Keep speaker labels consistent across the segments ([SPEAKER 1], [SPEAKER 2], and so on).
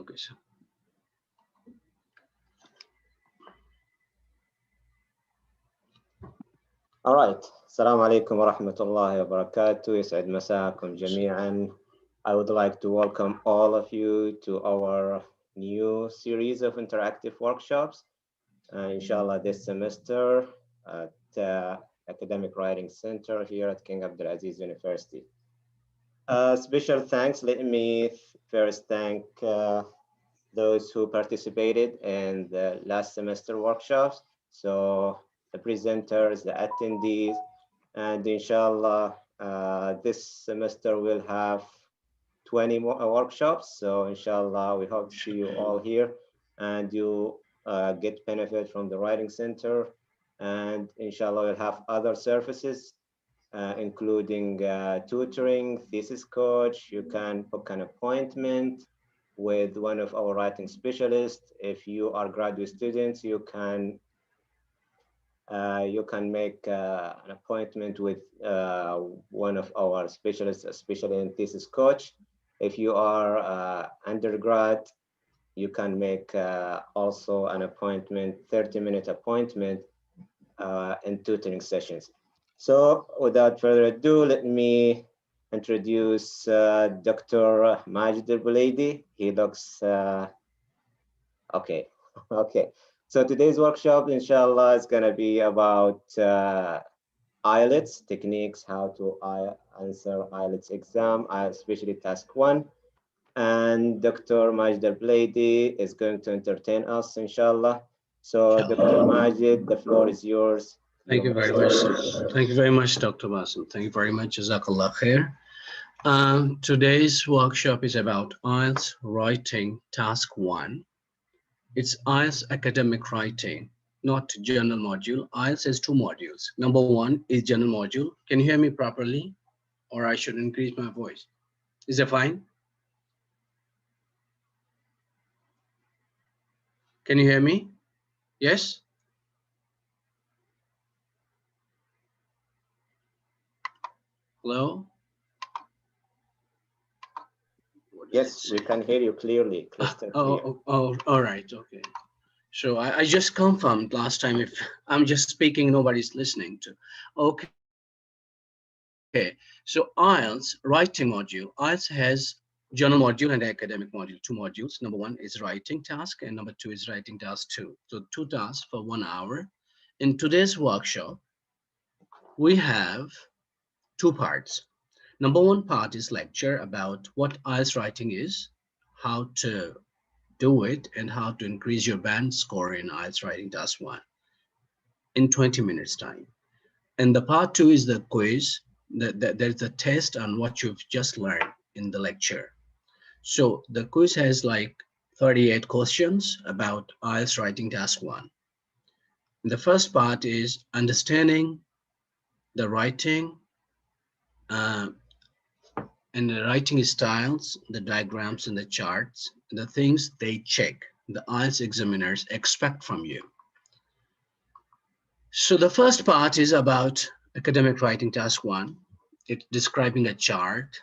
[SPEAKER 1] Okay, sir.
[SPEAKER 2] Alright, Assalamu alaikum wa rahmatullahi wa barakatuh. يسعد مساكم جميعا. I would like to welcome all of you to our new series of interactive workshops, inshallah this semester at Academic Writing Center here at King Abdulaziz University. Special thanks, let me first thank those who participated in the last semester workshops. So the presenters, the attendees, and inshallah, this semester we'll have 20 more workshops. So inshallah, we hope to see you all here and you get benefit from the Writing Center. And inshallah, we'll have other services, including tutoring, thesis coach. You can book an appointment with one of our writing specialists. If you are graduate students, you can make an appointment with one of our specialists, especially in thesis coach. If you are undergrad, you can make also an appointment, 30-minute appointment in tutoring sessions. So without further ado, let me introduce Dr. Majid al-Bulaidi. He looks okay. Okay. So today's workshop, inshallah, is going to be about IELTS techniques, how to answer IELTS exam, especially task 1. And Dr. Majid al-Bulaidi is going to entertain us, inshallah. So Dr. Majid, the floor is yours.
[SPEAKER 1] Thank you very much, sir. Thank you very much, Dr. Basim. Thank you very much. Jazakallah khair. Today's workshop is about IELTS writing task 1. It's IELTS academic writing, not general module. IELTS has 2 modules. Number 1 is general module. Can you hear me properly? Or I should increase my voice? Is that fine? Can you hear me? Yes? Hello?
[SPEAKER 2] Yes, we can hear you clearly, crystal clear.
[SPEAKER 1] All right, okay. So I just confirmed last time if I'm just speaking, nobody's listening to. Okay, so IELTS writing module. IELTS has general module and academic module, 2 modules. Number 1 is writing task and number 2 is writing task 2. So 2 tasks for 1 hour. In today's workshop, we have 2 parts. Number 1 part is lecture about what IELTS writing is, how to do it, and how to increase your band score in IELTS writing task 1 in 20 minutes time. And the part 2 is the quiz. There's a test on what you've just learned in the lecture. So the quiz has like 38 questions about IELTS writing task 1. The first part is understanding the writing and the writing styles, the diagrams and the charts, the things they check, the IELTS examiners expect from you. So the first part is about academic writing task 1. It's describing a chart.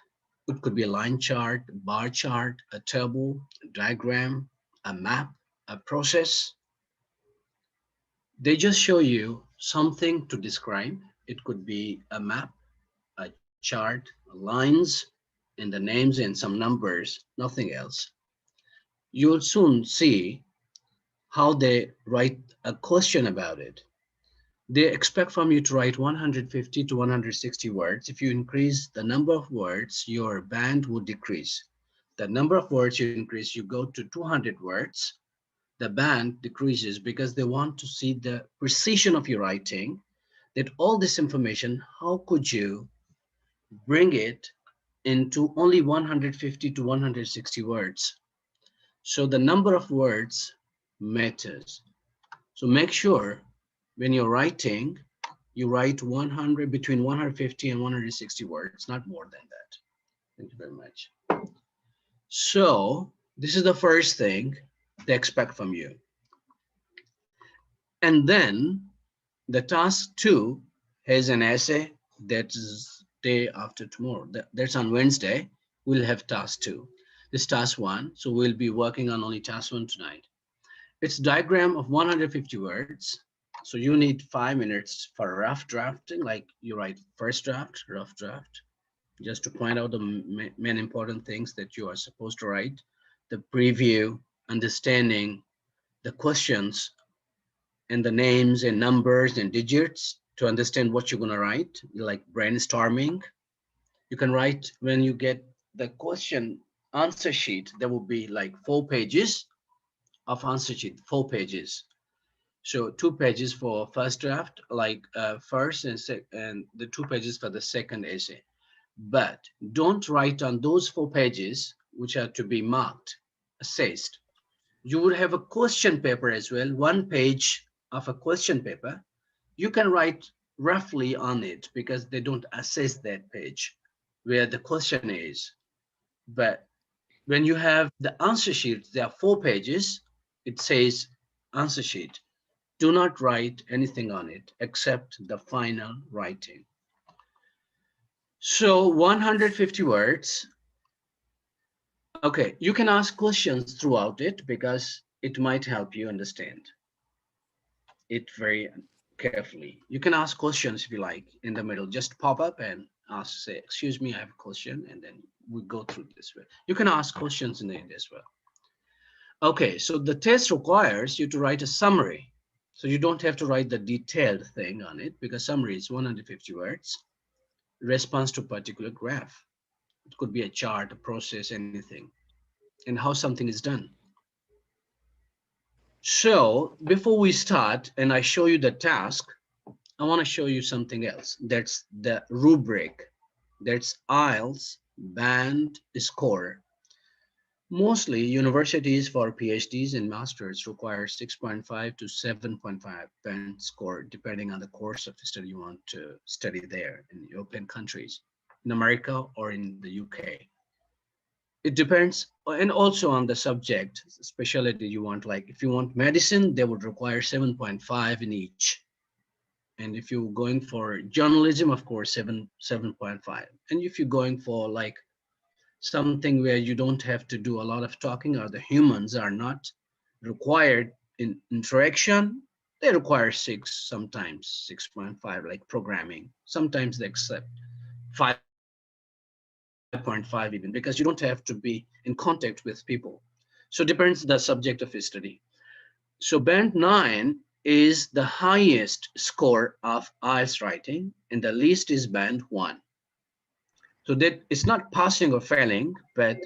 [SPEAKER 1] It could be a line chart, a bar chart, a table, a diagram, a map, a process. They just show you something to describe. It could be a map, a chart, lines, and the names and some numbers, nothing else. You'll soon see how they write a question about it. They expect from you to write 150 to 160 words. If you increase the number of words, your band would decrease. The number of words you increase, you go to 200 words, the band decreases because they want to see the precision of your writing, that all this information, how could you bring it into only 150 to 160 words? So the number of words matters. So make sure when you're writing, you write 100, between 150 and 160 words, not more than that. Thank you very much. So this is the first thing they expect from you. And then the task 2 has an essay that is day after tomorrow. That's on Wednesday. We'll have task 2. This task one. So we'll be working on only task one tonight. It's diagram of 150 words. So you need 5 minutes for rough drafting, like you write first draft, rough draft, just to point out the main important things that you are supposed to write, the preview, understanding the questions and the names and numbers and digits to understand what you're going to write, like brainstorming. You can write when you get the question answer sheet, there will be like 4 pages of answer sheet, 4 pages. So 2 pages for first draft, like first and the 2 pages for the second essay. But don't write on those 4 pages, which are to be marked, assessed. You would have a question paper as well, 1 page of a question paper. You can write roughly on it because they don't assess that page where the question is. But when you have the answer sheet, there are 4 pages. It says answer sheet. Do not write anything on it except the final writing. So 150 words. Okay, you can ask questions throughout it because it might help you understand it very carefully. You can ask questions if you like in the middle, just pop up and ask, say, excuse me, I have a question, and then we go through this way. You can ask questions in the end as well. Okay, so the test requires you to write a summary. So you don't have to write the detailed thing on it because summary is 150 words, response to particular graph. It could be a chart, a process, anything, and how something is done. So before we start and I show you the task, I want to show you something else. That's the rubric. That's IELTS band score. Mostly universities for PhDs and masters require 6.5 to 7.5 band score, depending on the course of study you want to study there in European countries, in America or in the UK. It depends, and also on the subject specialty you want. Like if you want medicine, they would require 7.5 in each. And if you're going for journalism, of course, 7.5. And if you're going for like something where you don't have to do a lot of talking or the humans are not required in interaction, they require 6, sometimes 6.5, like programming. Sometimes they accept 5.5 even because you don't have to be in contact with people. So it depends the subject of study. So band 9 is the highest score of IELTS writing, and the least is band 1. So that it's not passing or failing, but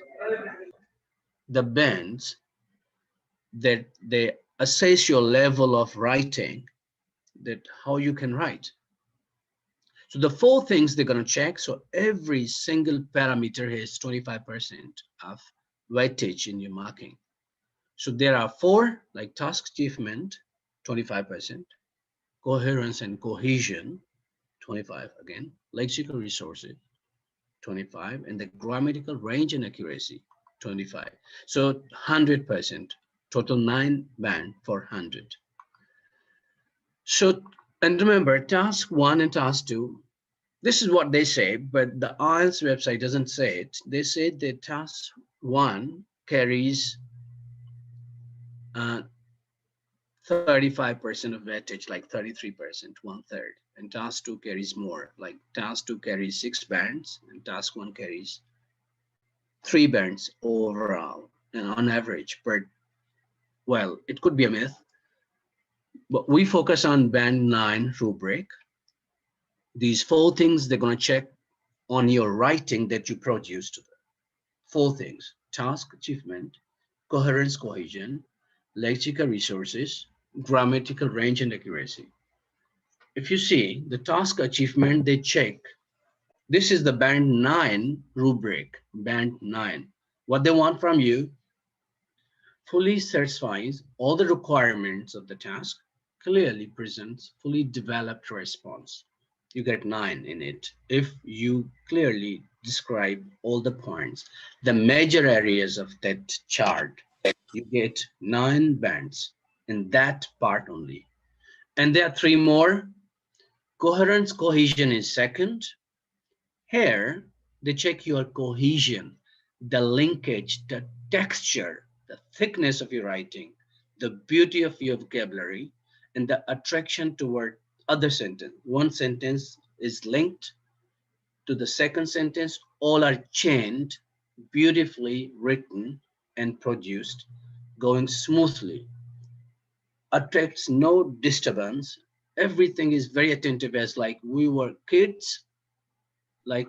[SPEAKER 1] the bands that they assess your level of writing, that how you can write. So the 4 things they're going to check. So every single parameter has 25% of weightage in your marking. So there are 4, like task achievement, 25%, coherence and cohesion, 25 again, lexical resources, 25, and the grammatical range and accuracy, 25. So 100%, total 9 band for 100. So, and remember, task 1 and task 2, this is what they say, but the IELTS website doesn't say it. They say that task 1 carries 35% of weightage, like 33%, 1/3. And task 2 carries more, like task 2 carries 6 bands and task 1 carries 3 bands overall and on average. But well, it could be a myth, but we focus on band 9 rubric. These 4 things they're going to check on your writing that you produced. 4 things: task achievement, coherence, cohesion, lexical resources, grammatical range and accuracy. If you see the task achievement, they check. This is the band 9 rubric, band 9. What they want from you: fully satisfies all the requirements of the task, clearly presents fully developed response. You get 9 in it. If you clearly describe all the points, the major areas of that chart, you get 9 bands in that part only. And there are 3 more. Coherence, cohesion is second. Here, they check your cohesion. the linkage, the texture, the thickness of your writing, the beauty of your vocabulary, and the attraction toward other sentence. One sentence is linked to the second sentence, all are chained, beautifully written and produced, going smoothly, attracts no disturbance. Everything is very attentive as like we were kids, like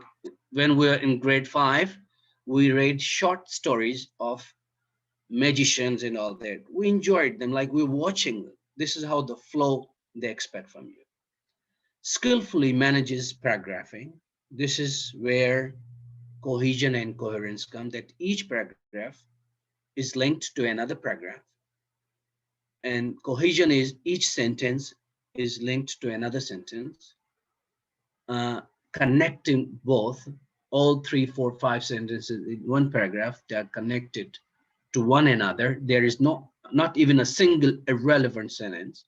[SPEAKER 1] when we were in grade 5, we read short stories of magicians and all that. We enjoyed them like we were watching them. This is how the flow they expect from you. Skillfully manages paragraphing. This is where cohesion and coherence come, that each paragraph is linked to another paragraph, and cohesion is each sentence is linked to another sentence, uh, connecting both all three, four, five sentences in one paragraph. They are connected to one another. There is not even a single irrelevant sentence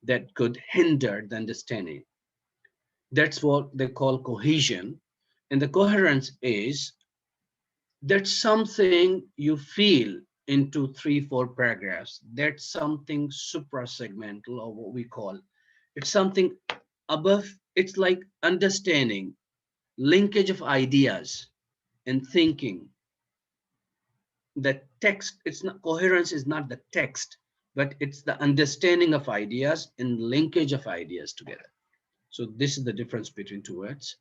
[SPEAKER 1] that could hinder the understanding. That's what they call cohesion. And the coherence is that something you feel into three, four paragraphs. That's something suprasegmental, or what we call. It's something above. It's like understanding, linkage of ideas and thinking. The text, it's not coherence is not the text, but it's the understanding of ideas and linkage of ideas together. So this is the difference between two words.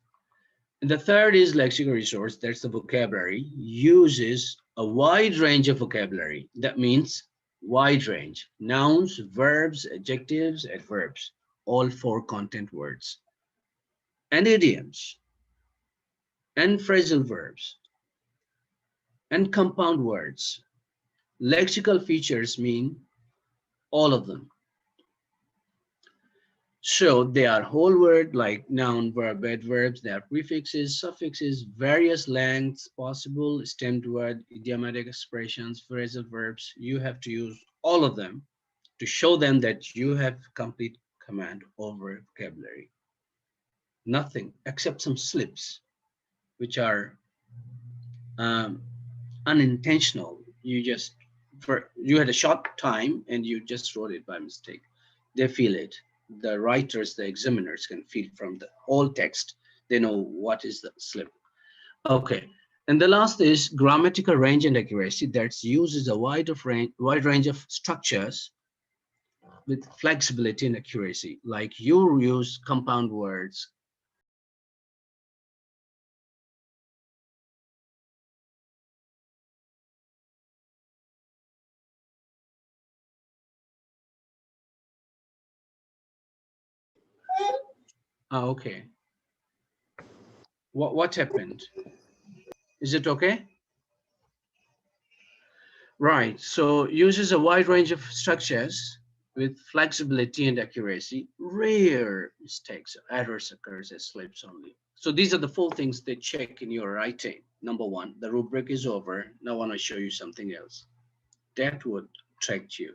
[SPEAKER 1] And the third is lexical resource. That's the vocabulary. Uses a wide range of vocabulary. That means wide range. Nouns, verbs, adjectives, adverbs, all four content words, and idioms, and phrasal verbs, and compound words. Lexical features mean all of them. So they are whole word like noun, verb, adverbs. They are prefixes, suffixes, various lengths possible, stemmed word, idiomatic expressions, phrasal verbs. You have to use all of them to show them that you have complete command over vocabulary. Nothing except some slips, which are um, unintentional. You had a short time and you just wrote it by mistake. They feel it. The writers, the examiners can feel from the whole text. They know what is the slip. Okay. And the last is grammatical range and accuracy. That uses a wide range of structures with flexibility and accuracy. Like you use compound words. Ah, okay. What happened? Is it okay? Right, so uses a wide range of structures with flexibility and accuracy. Rare mistakes, errors occurs as slips only. So these are the four things they check in your writing. Number one, the rubric is over. Now I want to show you something else. That would attract you.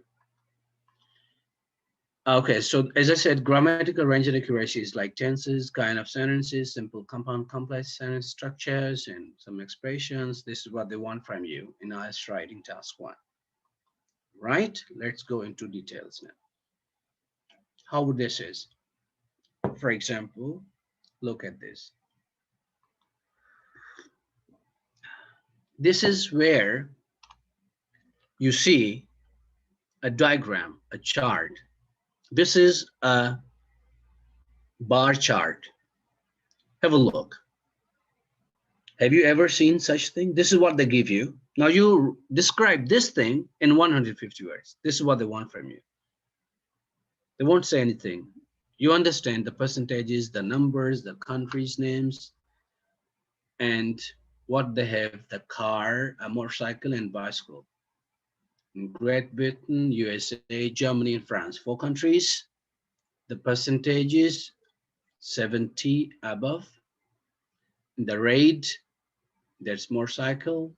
[SPEAKER 1] Okay, so as I said, grammatical range and accuracy is like tenses, kind of sentences, simple, compound, complex sentence structures, and some expressions. This is what they want from you in IELTS writing task 1. Right? Let's go into details now. How this is. For example, look at this. This is where you see a diagram, a chart. This is a bar chart. Have a look. Have you ever seen such thing? This is what they give you. Now you describe this thing in 150 words. This is what they want from you. They won't say anything. You understand the percentages, the numbers, the countries' names, and what they have, the car, a motorcycle, and bicycle. In Great Britain, USA, Germany, and France, 4 countries. The percentages 70 above. In the red, there's motorcycle.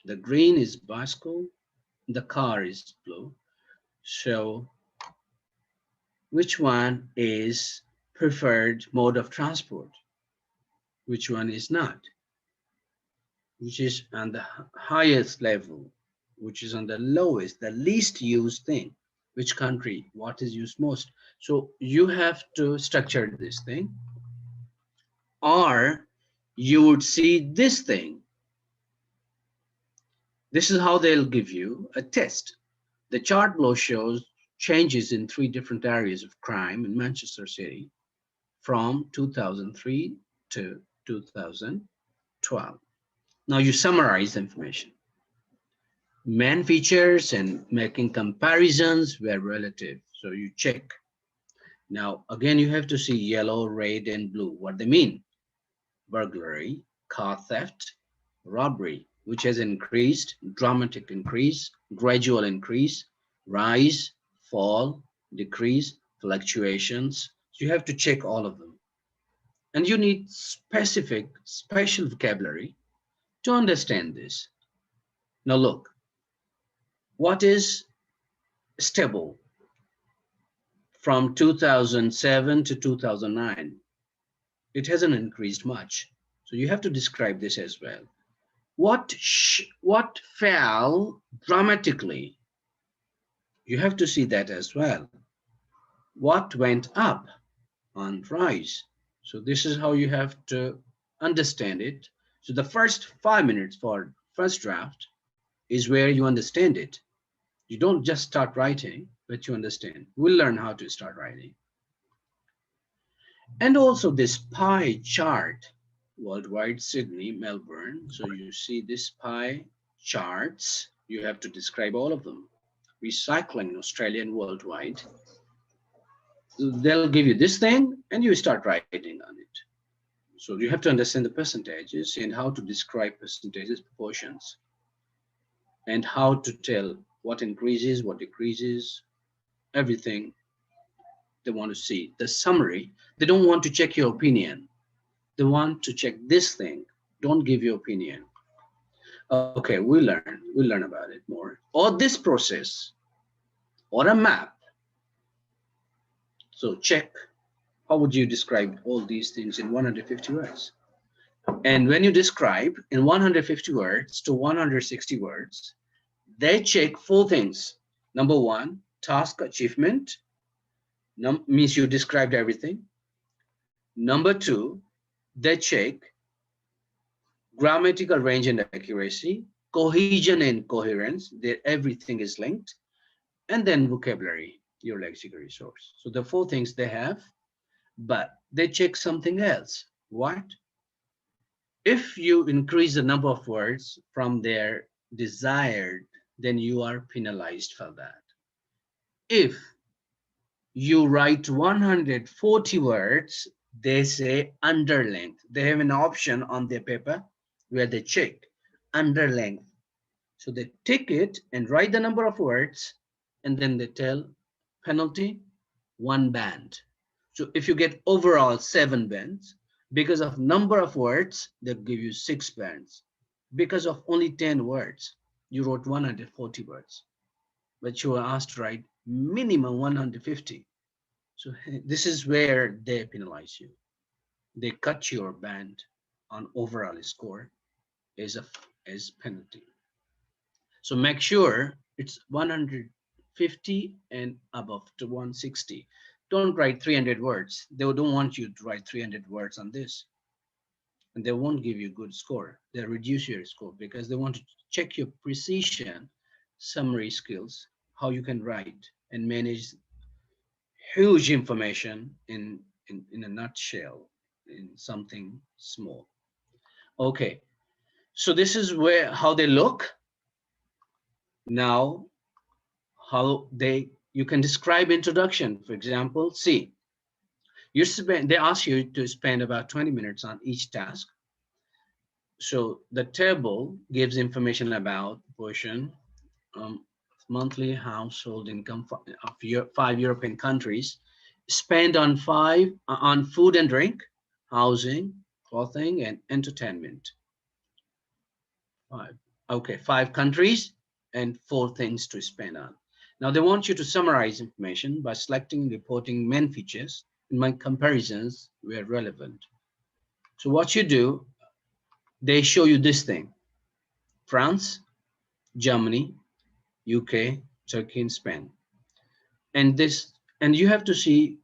[SPEAKER 1] The green is bicycle. The car is blue. So which one is preferred mode of transport? Which one is not? which is on the highest level, which is on the lowest, the least used thing. Which country, what is used most? So you have to structure this thing, or you would see this thing. This is how they'll give you a test. The chart below shows changes in 3 different areas of crime in Manchester City from 2003 to 2012. Now you summarize the information. Main features and making comparisons were relative. So you check. Now, again, you have to see yellow, red, and blue, what they mean. Burglary, car theft, robbery, which has increased, dramatic increase, gradual increase, rise, fall, decrease, fluctuations. So you have to check all of them. And you need specific, special vocabulary to understand this. Now look, what is stable from 2007 to 2009? It hasn't increased much. So you have to describe this as well. What fell dramatically? You have to see that as well. What went up on rise? So this is how you have to understand it. So the first 5 minutes for first draft is where you understand it. You don't just start writing, but you understand. We'll learn how to start writing. And also this pie chart, worldwide, Sydney, Melbourne. So you see this pie charts, you have to describe all of them. Recycling, Australia and worldwide. They'll give you this thing and you start writing on it. So you have to understand the percentages and how to describe percentages, proportions, and how to tell what increases, what decreases, everything they want to see. The summary, they don't want to check your opinion. They want to check this thing. Don't give your opinion. Okay, we'll learn about it more. Or this process, or a map. So check, how would you describe all these things in 150 words? And when you describe in 150 words to 160 words, they check 4 things. Number 1, task achievement, means you described everything. Number 2, they check grammatical range and accuracy, cohesion and coherence, that everything is linked, and then vocabulary, your lexical resource. So the 4 things they have, but they check something else. What? If you increase the number of words from their desired, then you are penalized for that. If you write 140 words, they say under length. They have an option on their paper where they check under length. So they tick it and write the number of words, and then they tell penalty 1 band. So if you get overall 7 bands, because of number of words, they'll give you 6 bands. Because of only 10 words, you wrote 140 words, but you were asked to write minimum 150. So this is where they penalize you. They cut your band on overall score as penalty. So make sure it's 150 and above to 160. Don't write 300 words. They don't want you to write 300 words on this. And they won't give you a good score. They'll reduce your score because they want to check your precision, summary skills, how you can write and manage huge information in a nutshell, in something small. Okay, so this is how they look. Now, you can describe introduction. For example, see, they ask you to spend about 20 minutes on each task. So the table gives information about portion, monthly household income of 5 European countries, spent on food and drink, housing, clothing, and entertainment. 5 countries and 4 things to spend on. Now they want you to summarize information by selecting, reporting main features, and my comparisons where relevant. So what you do, they show you this thing. France, Germany, UK, Turkey, and Spain. And this, and you have to see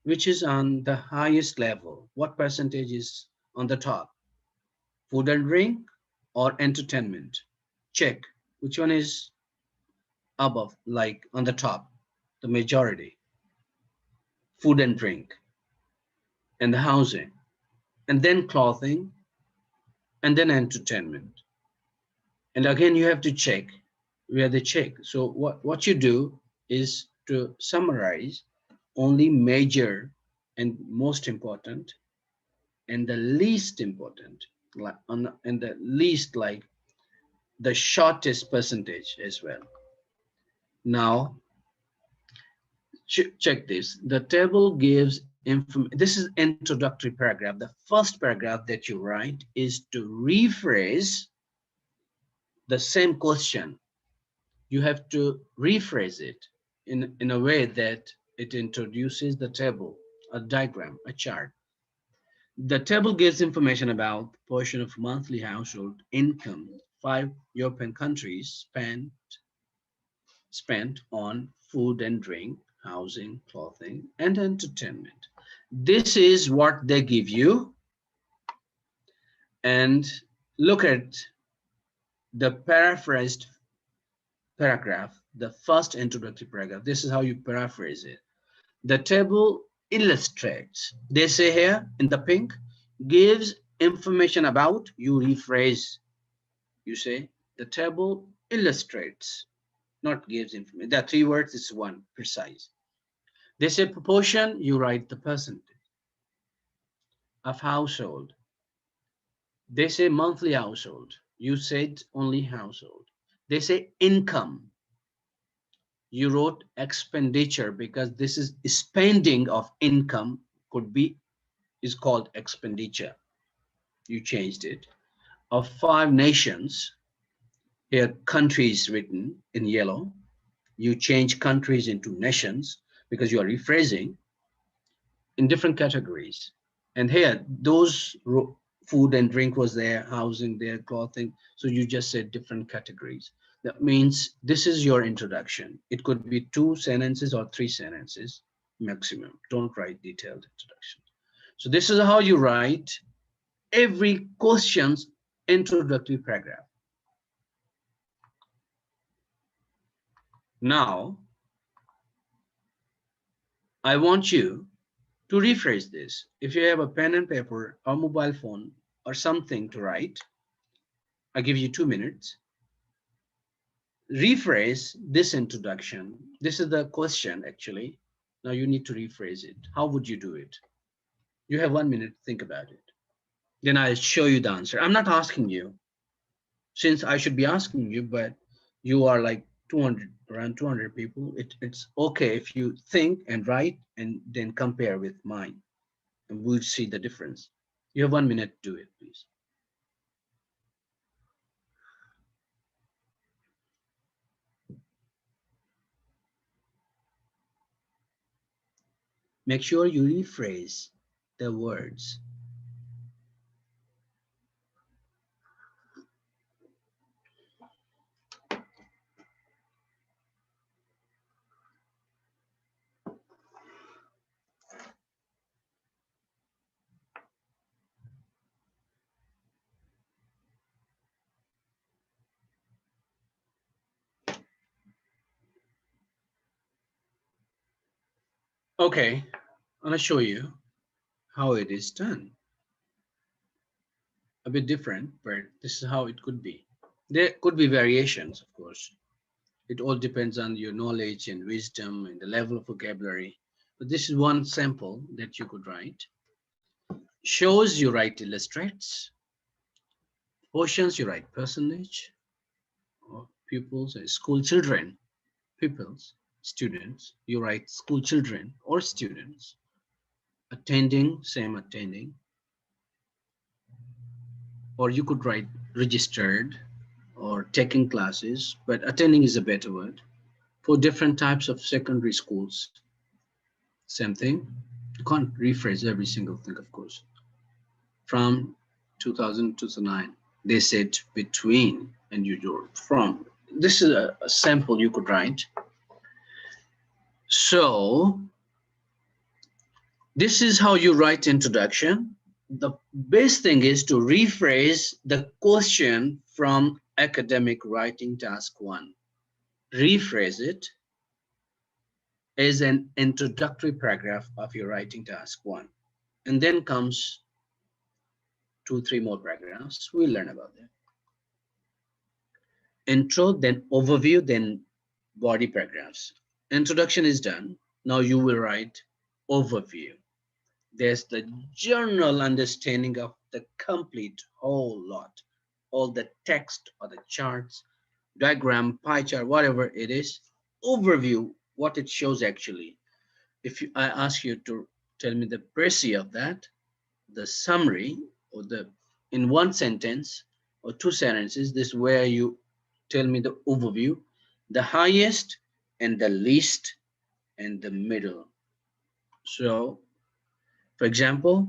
[SPEAKER 1] which is on the highest level. What percentage is on the top? Food and drink or entertainment? Check which one is above, like on the top, the majority. Food and drink, and the housing, and then clothing, and then entertainment. And again, you have to check where they check. So what you do is to summarize only major and most important and the least important, like on and the least, like the shortest percentage as well. Now check this. The table gives information. This is introductory paragraph. The first paragraph that you write is to rephrase the same question. You have to rephrase it in a way that it introduces the table, a diagram, a chart. The table gives information about the portion of monthly household income. 5 European countries spent on food and drink, housing, clothing, and entertainment. This is what they give you. And look at the paraphrased paragraph, the first introductory paragraph. This is how you paraphrase it. The table illustrates, they say here in the pink, gives information about, you rephrase, you say, the table illustrates, not gives information. There are 3 words, it's one, precise. They say proportion, you write the percentage of household. They say monthly household, you said only household. They say income, you wrote expenditure because this is spending of income, could be, is called expenditure. You changed it. Of 5 nations, here countries written in yellow. You change countries into nations because you are rephrasing in different categories. And here, those food and drink was there, housing there, clothing. So you just said different categories. That means this is your introduction. It could be 2 sentences or 3 sentences maximum. Don't write detailed introductions. So this is how you write every question's introductory paragraph. Now, I want you to rephrase this. If you have a pen and paper or mobile phone or something to write, I give you 2 minutes. Rephrase this introduction. This is the question actually. Now you need to rephrase it. How would you do it? You have 1 minute to think about it. Then I'll show you the answer. I'm not asking you, since I should be asking you, but you are like 200, around 200 people. It's okay if you think and write and then compare with mine, and we'll see the difference. You have 1 minute to do it, please. Make sure you rephrase the words. Okay, I'm gonna show you how it is done. A bit different, but this is how it could be. There could be variations, of course. It all depends on your knowledge and wisdom and the level of vocabulary. But this is one sample that you could write. Shows, you write illustrates. Portions, you write personage. Or pupils, school children. Pupils, students, you write school children or students. Attending, same attending. Or you could write registered or taking classes, but attending is a better word. For different types of secondary schools, same thing. You can't rephrase every single thing, of course. From 2000 to 2009, they said between. and you do from. This is a sample you could write. So this is how you write introduction. The best thing is to rephrase the question from academic writing task 1. Rephrase it as an introductory paragraph of your writing task 1. And then comes 2, 3 more paragraphs. We'll learn about that. Intro, then overview, then body paragraphs. Introduction is done. Now you will write overview. There's the general understanding of the complete whole lot, all the text or the charts, diagram, pie chart, whatever it is. Overview, what it shows actually. If I ask you to tell me the précis of that, the summary, or the in one sentence or 2 sentences, this is where you tell me the overview, the highest and the least and the middle. So for example,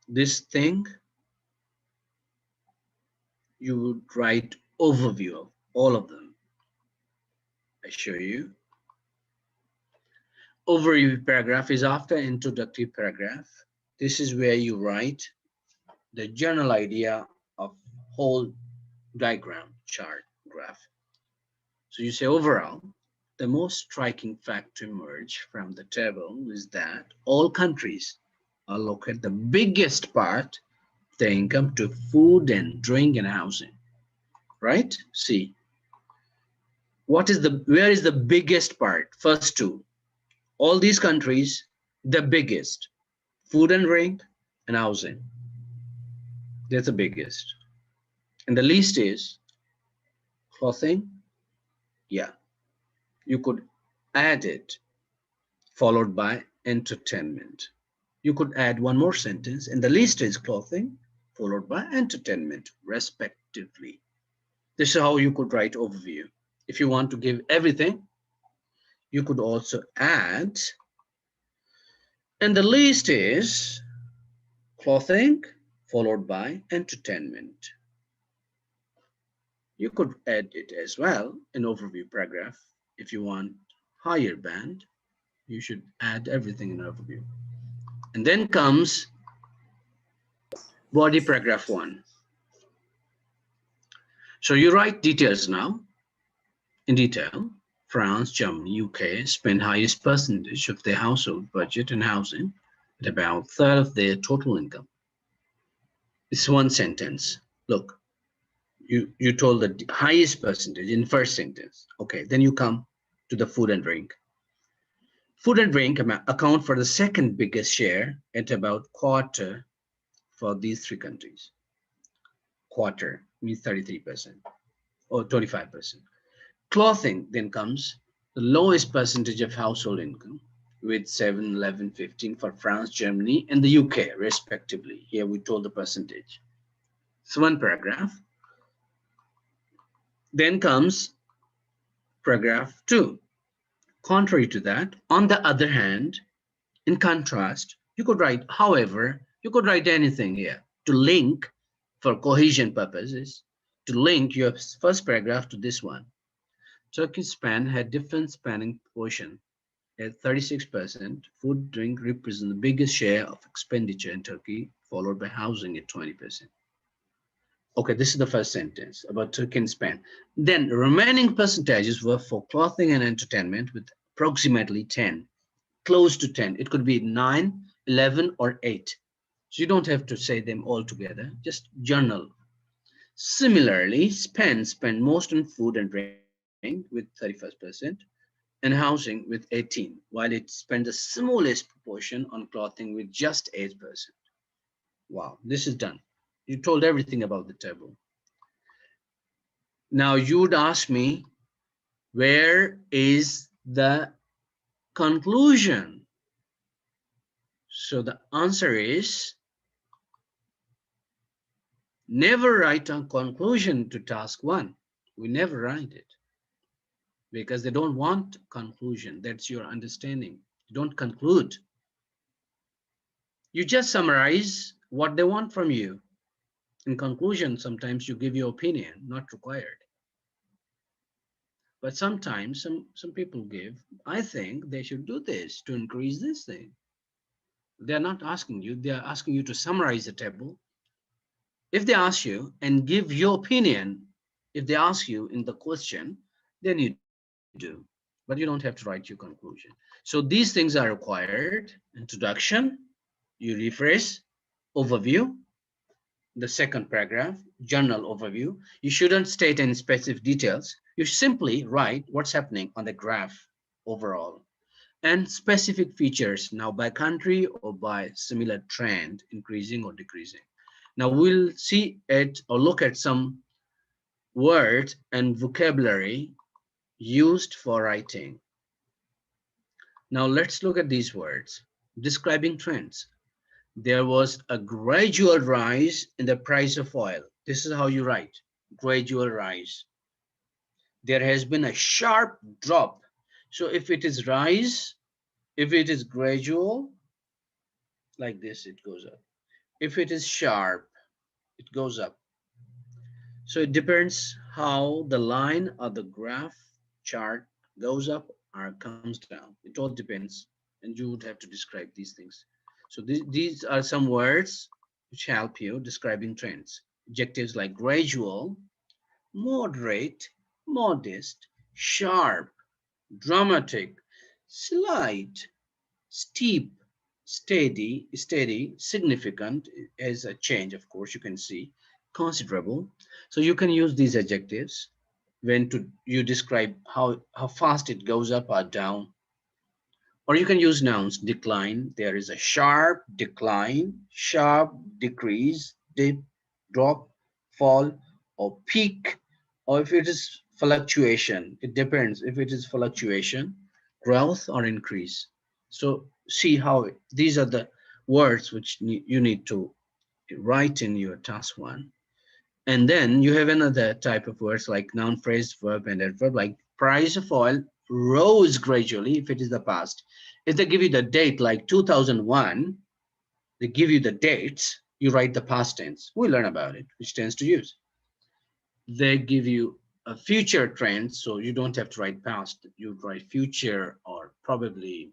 [SPEAKER 1] this thing, you would write overview of all of them. I show you. Overview paragraph is after introductory paragraph. This is where you write the general idea of whole diagram, chart, graph. So you say overall, the most striking fact to emerge from the table is that all countries allocate the biggest part of their income to food and drink and housing, right? See, where is the biggest part? First two, all these countries, the biggest, food and drink and housing. That's the biggest. And the least is clothing. Yeah, you could add it, followed by entertainment. You could add one more sentence, and the least is clothing, followed by entertainment, respectively. This is how you could write overview. If you want to give everything, you could also add, and the least is clothing, followed by entertainment. You could add it as well in overview paragraph. If you want higher band, you should add everything in overview. And then comes body paragraph 1. So you write details now. In detail, France, Germany, UK spend highest percentage of their household budget in housing at about 1/3 of their total income. It's one sentence. Look, you told the highest percentage in first sentence. Okay, then you come to the food and drink. Food and drink account for the second biggest share at about quarter for these 3 countries. Quarter means 33% or 25%. Clothing then comes the lowest percentage of household income with 7, 11, 15 for France, Germany, and the UK respectively. Here we told the percentage. It's one paragraph. Then comes paragraph 2. Contrary to that, on the other hand, in contrast, you could write, however, you could write anything here to link for cohesion purposes, to link your first paragraph to this one. Turkey's span had different spanning portion. At 36%, food, drink represent the biggest share of expenditure in Turkey, followed by housing at 20%. Okay, this is the first sentence about Turkey and Spain. Then the remaining percentages were for clothing and entertainment with approximately 10, close to 10. It could be 9, 11, or 8. So you don't have to say them all together, just journal. Similarly, Spain spent most on food and drink with 31%, and housing with 18, while it spent the smallest proportion on clothing with just 8%. Wow, this is done. You told everything about the table. Now you would ask me, where is the conclusion? So the answer is, never write a conclusion to task 1. We never write it because they don't want conclusion. That's your understanding. You don't conclude. You just summarize what they want from you. In conclusion, sometimes you give your opinion, not required. But sometimes some people give, I think they should do this to increase this thing. They're not asking you, they're asking you to summarize the table. If they ask you and give your opinion, if they ask you in the question, then you do. But you don't have to write your conclusion. So these things are required. Introduction, you rephrase, overview, the second paragraph, general overview. You shouldn't state any specific details. You simply write what's happening on the graph overall and specific features now by country or by similar trend, increasing or decreasing. Now we'll see it or look at some words and vocabulary used for writing. Now let's look at these words. Describing trends. There was a gradual rise in the price of oil. This is how you write, gradual rise. There has been a sharp drop. So if it is rise, if it is gradual, like this, it goes up. If it is sharp, it goes up. So it depends how the line or the graph chart goes up or comes down. It all depends. And you would have to describe these things. So these are some words which help you describing trends. Adjectives like gradual, moderate, modest, sharp, dramatic, slight, steep, steady, significant as a change, of course, you can see, considerable. So you can use these adjectives when to you describe how fast it goes up or down. Or you can use nouns, decline. There is a sharp decline, sharp decrease, dip, drop, fall, or peak. Or if it is fluctuation, it depends if it is fluctuation, growth, or increase. So see how these are the words which you need to write in your task one. And then you have another type of words like noun, phrase, verb, and adverb, like price of oil rose gradually if it is the past. If they give you the date like 2001, they give you the dates, you write the past tense. We learn about it, which tense to use. They give you a future trend, so you don't have to write past. You write future or probably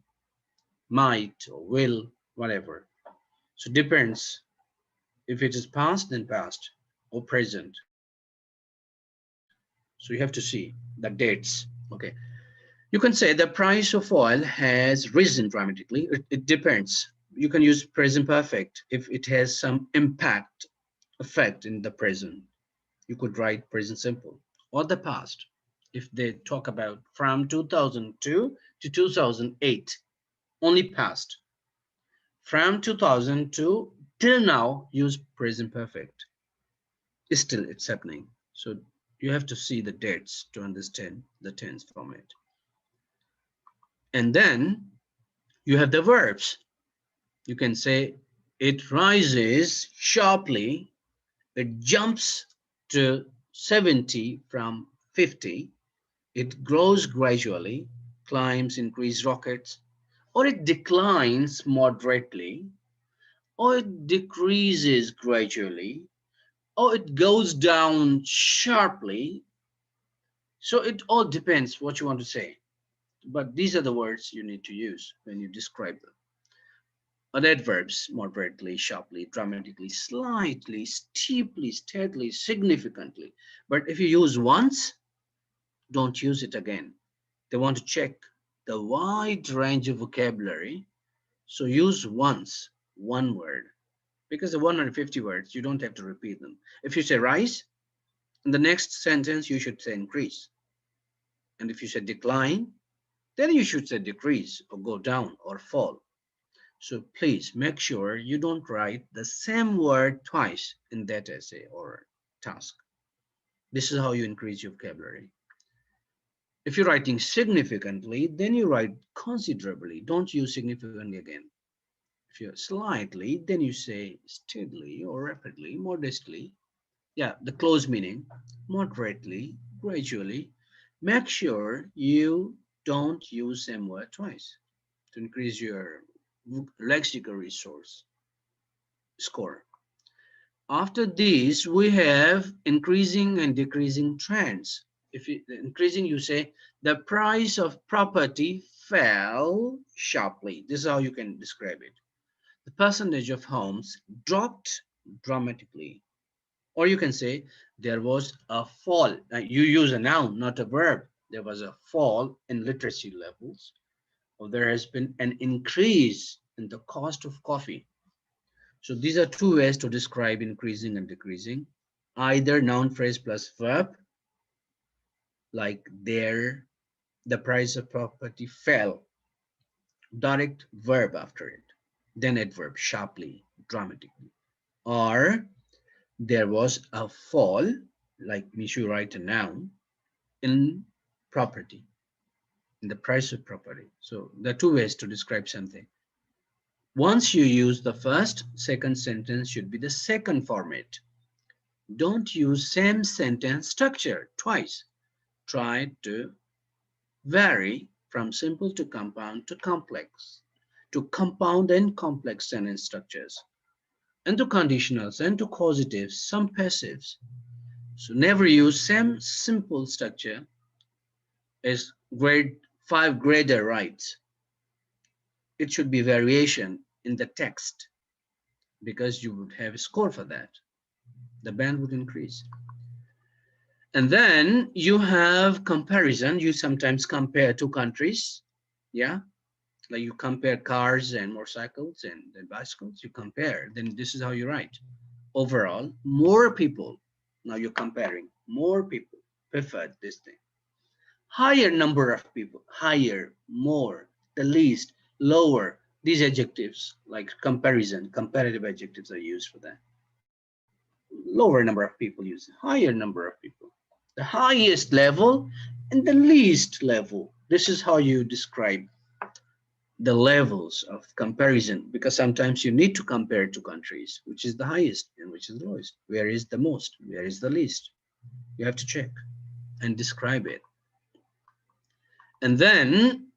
[SPEAKER 1] might or will, whatever. So depends. If it is past, then past or present. So you have to see the dates. Okay. You can say the price of oil has risen dramatically. It depends. You can use present perfect if it has some impact, effect in the present. You could write present simple or the past. If they talk about from 2002 to 2008, only past. From 2002 till now, use present perfect. Still, it's happening. So you have to see the dates to understand the tense from it. And then you have the verbs. You can say it rises sharply, it jumps to 70 from 50, it grows gradually, climbs, increase rockets, or it declines moderately, or it decreases gradually, or it goes down sharply. So it all depends what you want to say. But these are the words you need to use when you describe them. And adverbs, moderately, sharply, dramatically, slightly, steeply, steadily, significantly. But if you use once, don't use it again. They want to check the wide range of vocabulary. So use once, one word. Because the 150 words, you don't have to repeat them. If you say rise, in the next sentence, you should say increase. And if you say decline, then you should say decrease or go down or fall. So please make sure you don't write the same word twice in that essay or task. This is how you increase your vocabulary. If you're writing significantly, then you write considerably. Don't use significantly again. If you're slightly, then you say steadily or rapidly, modestly. Yeah, the close meaning, moderately, gradually. Make sure you don't use same word twice to increase your lexical resource score. After these, we have increasing and decreasing trends. If you, increasing, you say the price of property fell sharply. This is how you can describe it. The percentage of homes dropped dramatically. Or you can say there was a fall. Now, you use a noun, not a verb. There was a fall in literacy levels, or there has been an increase in the cost of coffee. So these are two ways to describe increasing and decreasing. Either noun phrase plus verb, like there, the price of property fell, direct verb after it, then adverb sharply, dramatically. Or there was a fall, like me should write a noun, in property, in the price of property. So there are two ways to describe something. Once you use the first, second sentence should be the second format. Don't use same sentence structure twice. Try to vary from simple to compound to complex, to compound and complex sentence structures, and to conditionals and to causatives, some passives. So never use same simple structure as grade 5 grader writes. It should be variation in the text because you would have a score for that. The band would increase. And then you have comparison. You sometimes compare two countries. Yeah. Like you compare cars and motorcycles and bicycles. You compare. Then this is how you write. Overall, more people. Now you're comparing. More people preferred this thing. Higher number of people. Higher, more, the least, lower. These adjectives like comparison, comparative adjectives are used for that. Lower number of people use it. Higher number of people. The highest level and the least level. This is how you describe the levels of comparison, because sometimes you need to compare two countries, which is the highest and which is the lowest. Where is the most? Where is the least? You have to check and describe it. And then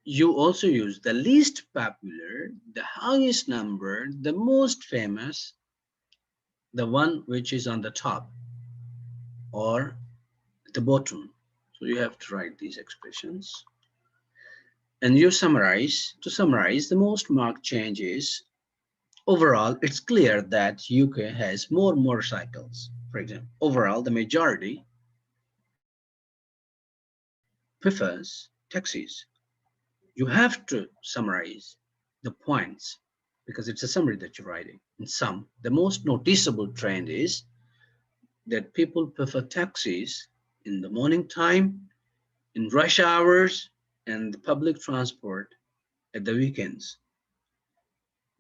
[SPEAKER 1] you also use the least popular, the highest number, the most famous, the one which is on the top or at the bottom. So you have to write these expressions. And you summarize. To summarize, the most marked change is overall, it's clear that UK has more motorcycles. For example, overall, the majority prefers taxis. You have to summarize the points because it's a summary that you're writing. In sum, the most noticeable trend is that people prefer taxis in the morning time, in rush hours, and the public transport at the weekends.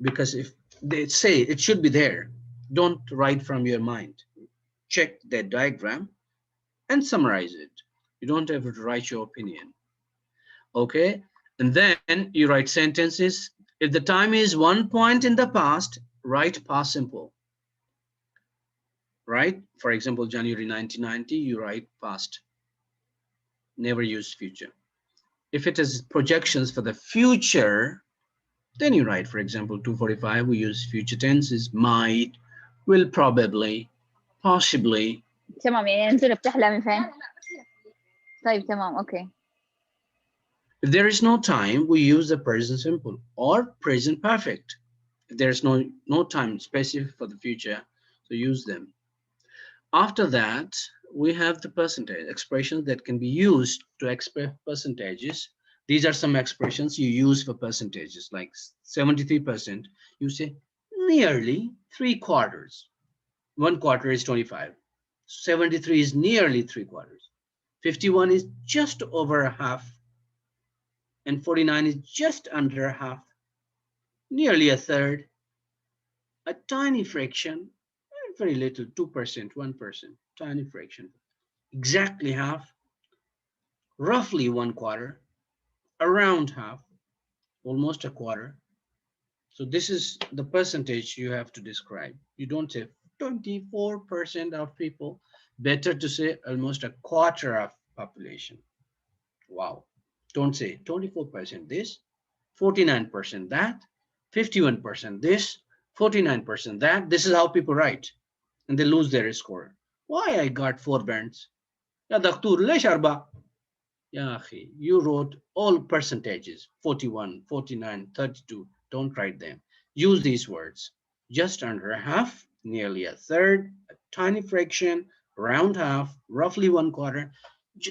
[SPEAKER 1] Because if they say it should be there, don't write from your mind. Check that diagram and summarize it. You don't have to write your opinion. Okay? And then you write sentences. If the time is 1 point in the past, write past simple. Right? For example, January 1990, you write past. Never use future. If it is projections for the future, then you write, for example, 245, we use future tenses, might, will probably, possibly.
[SPEAKER 3] تمام يعني انزل بتحلى من فين؟ طيب تمام اوكي.
[SPEAKER 1] If there is no time, we use the present simple or present perfect. If there's no time specific for the future, so use them. After that, we have the percentage expressions that can be used to express percentages. These are some expressions you use for percentages, like 73%. You say nearly 3/4. 1/4 is 25. 73 is nearly 3/4. 51 is just over a half. And 49 is just under a half. Nearly a third. A tiny fraction, very little, 2%, 1%, tiny fraction. Exactly half, roughly 1/4, around half, almost a quarter. So this is the percentage you have to describe. You don't say 24% of people. Better to say almost a quarter of population. Wow. Don't say 24% this, 49% that, 51% this, 49% that. This is how people write. and they lose their score. Why I got 4 bands? يا دكتور ليش 4؟ يا أخي, you wrote all percentages, 41, 49, 32. Don't write them. Use these words. Just under a half, nearly a third, a tiny fraction, around half, roughly 1/4.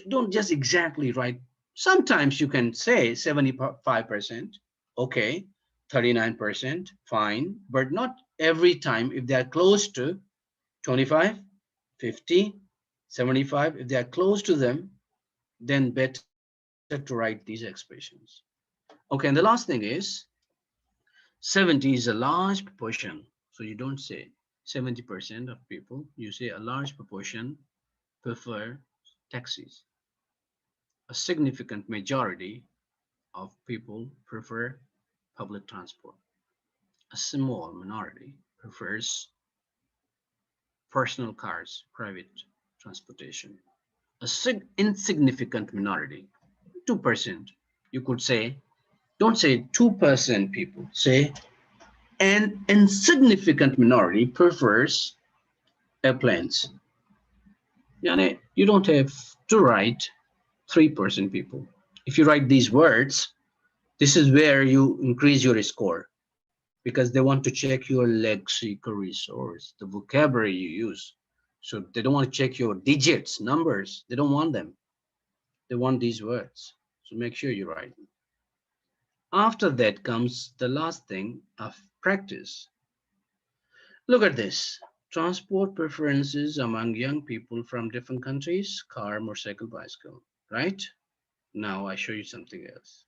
[SPEAKER 1] Don't just exactly write. Sometimes you can say 75%, okay, 39%, fine, but not every time. If they are close to 25, 50, 75, if they are close to them, then better to write these expressions. Okay, and the last thing is 70 is a large proportion. So you don't say 70% of people, you say a large proportion prefer taxis. A significant majority of people prefer public transport. A small minority prefers personal cars, private transportation. A insignificant minority, 2%, you could say, don't say 2% people, say an insignificant minority prefers airplanes. Yani, you don't have to write 3% people. If you write these words, this is where you increase your score because they want to check your lexical resource, the vocabulary you use. So they don't want to check your digits, numbers. They don't want them. They want these words. So make sure you write them. After that comes the last thing of practice. Look at this. Transport preferences among young people from different countries, car, motorcycle, bicycle, right? Now I show you something else.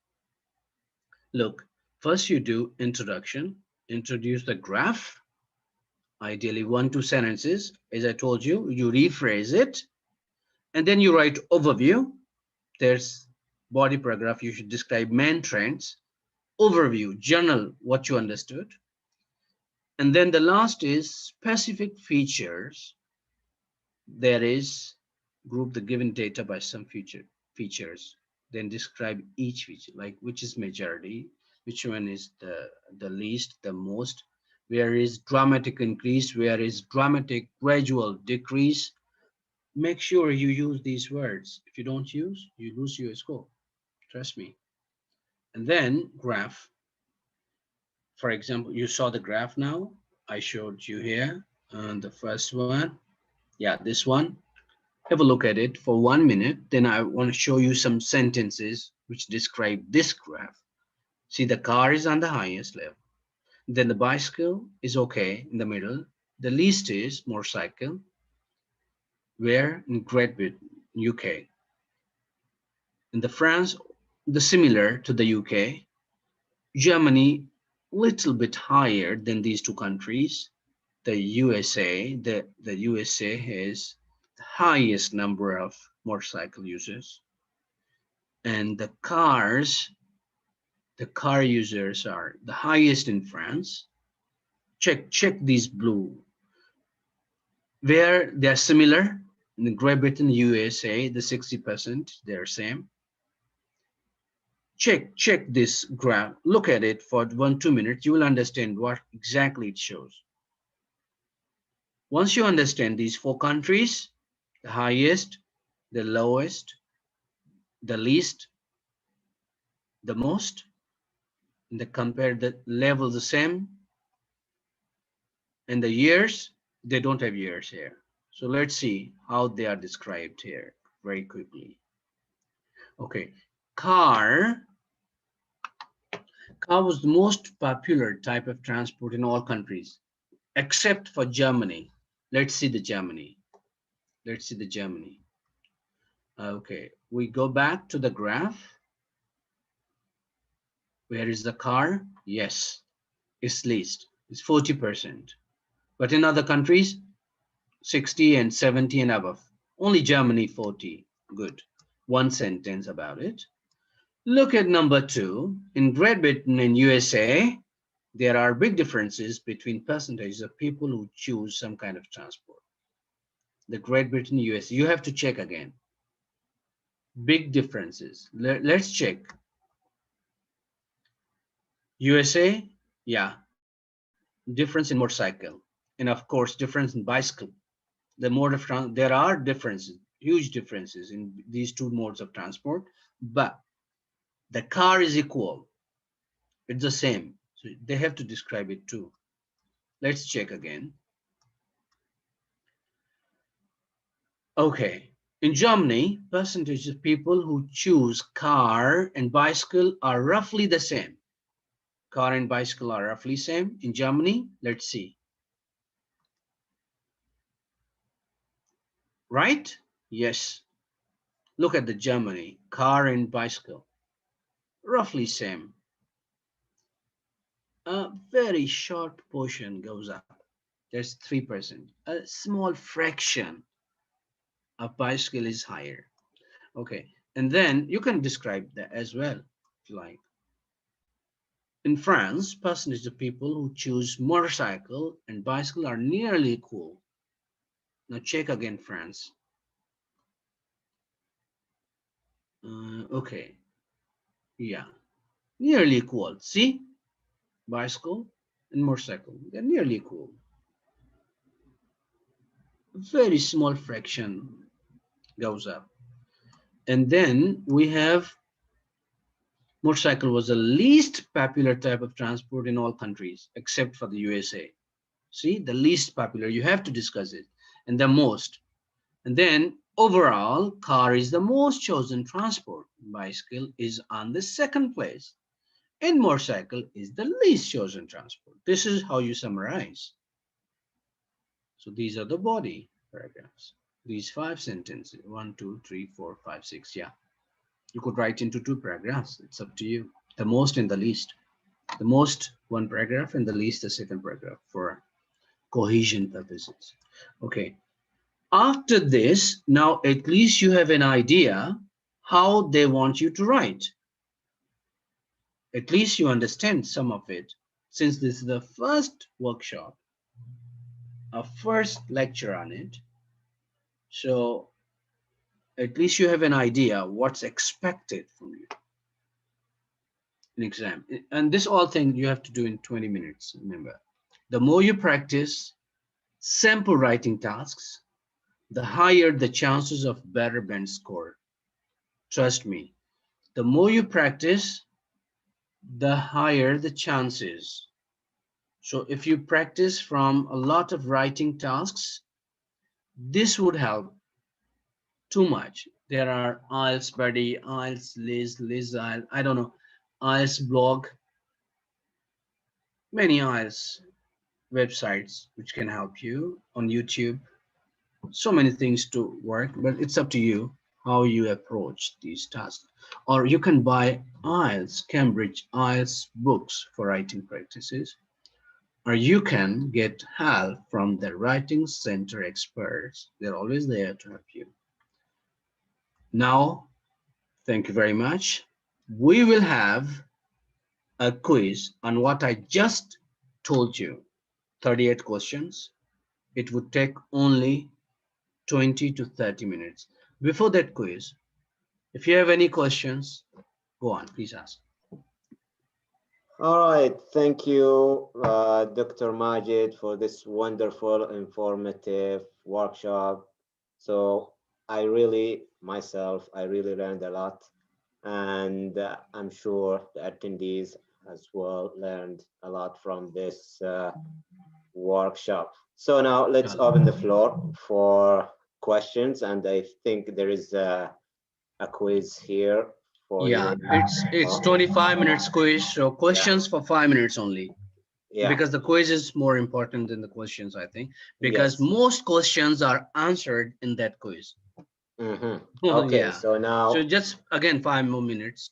[SPEAKER 1] Look, first you do introduction, introduce the graph, ideally 1-2 sentences. As I told you, you rephrase it, and then you write overview. There's body paragraph, you should describe main trends, overview, journal, what you understood. And then the last is specific features. There is group the given data by some features. Then describe each feature, like which is majority, which one is the least, the most, where is dramatic increase, where is dramatic gradual decrease. Make sure you use these words. If you don't use, you lose your score. Trust me. And then graph. For example, you saw the graph now. I showed you here. And the first one, yeah, this one. Have a look at it for 1 minute. Then I want to show you some sentences which describe this graph. See, the car is on the highest level. Then the bicycle is okay in the middle. The least is motorcycle, where in Great Britain, UK. In the France, the similar to the UK. Germany, little bit higher than these two countries. The USA, the USA has the highest number of motorcycle users. And the car users are the highest in France. Check these blue. Where they're similar, in Great Britain, USA, the 60%, they're same. Check this graph, look at it for 1-2 minutes, you will understand what exactly it shows. Once you understand these 4 countries, the highest, the lowest, the least, the most, and the compare the level the same, and the years, they don't have years here. So let's see how they are described here very quickly. Okay, car was the most popular type of transport in all countries, except for Germany. Let's see the Germany. Let's see the Germany. Okay, we go back to the graph. Where is the car? Yes, it's least. It's 40%. But in other countries, 60 and 70 and above. Only Germany 40. Good. One sentence about it. Look at number 2. In Great Britain and USA, there are big differences between percentages of people who choose some kind of transport. The Great Britain, USA, you have to check again. Big differences. Let's check. USA, yeah, difference in motorcycle. And of course, difference in bicycle. The mode of there are differences, huge differences in these two modes of transport, but the car is equal. It's the same. So they have to describe it too. Let's check again. Okay. In Germany, percentage of people who choose car and bicycle are roughly the same. Car and bicycle are roughly same in Germany. Let's see. Right? Yes. Look at the Germany, car and bicycle, roughly same. A very short portion goes up. There's 3%. A small fraction of bicycle is higher. Okay. And then you can describe that as well, if you like. In France, percentage of people who choose motorcycle and bicycle are nearly equal. Now check again, France. Okay. Yeah. Nearly equal. See? Bicycle and motorcycle, they're nearly equal. Very small fraction goes up. And then we have motorcycle was the least popular type of transport in all countries except for the USA. See, the least popular, you have to discuss it, and the most. And then overall, car is the most chosen transport. Bicycle is on the second place, and motorcycle is the least chosen transport. This is how you summarize. So these are the body paragraphs. These 5 sentences, 1, 2, 3, 4, 5, 6. Yeah, you could write into 2 paragraphs. It's up to you. The most and the least. The most 1 paragraph and the least the 2nd paragraph for cohesion purposes. Okay. After this, now at least you have an idea how they want you to write. At least you understand some of it, since this is the first workshop, a first lecture on it. So at least you have an idea what's expected from you in exam. And this all thing you have to do in 20 minutes, remember. The more you practice sample writing tasks, the higher the chances of better band score. Trust me, the more you practice, the higher the chances. So if you practice from a lot of writing tasks, this would help too much. There are IELTS Buddy, IELTS Liz, Liz IELTS, I don't know, IELTS blog, many IELTS websites which can help you on YouTube. So many things to work, but it's up to you how you approach these tasks. Or you can buy IELTS, Cambridge IELTS books for writing practices, or you can get help from the writing center experts. They're always there to help you. Now, thank you very much. We will have a quiz on what I just told you, 38 questions. It would take only 20 to 30 minutes. Before that quiz, if you have any questions, go on, please ask.
[SPEAKER 2] All right, thank you, Dr. Majid, for this wonderful, informative workshop. So I really learned a lot, and I'm sure the attendees as well learned a lot from this workshop. So now let's open the floor for questions, and I think there is a quiz here for
[SPEAKER 1] Yeah,
[SPEAKER 2] you.
[SPEAKER 1] it's 25 minutes quiz, so questions for 5 minutes only.
[SPEAKER 2] Yeah.
[SPEAKER 1] Because the quiz is more important than the questions, I think, because
[SPEAKER 2] Yes.
[SPEAKER 1] most questions are answered in that quiz.
[SPEAKER 2] Okay,
[SPEAKER 1] Yeah.
[SPEAKER 2] so now,
[SPEAKER 1] So just again 5 more minutes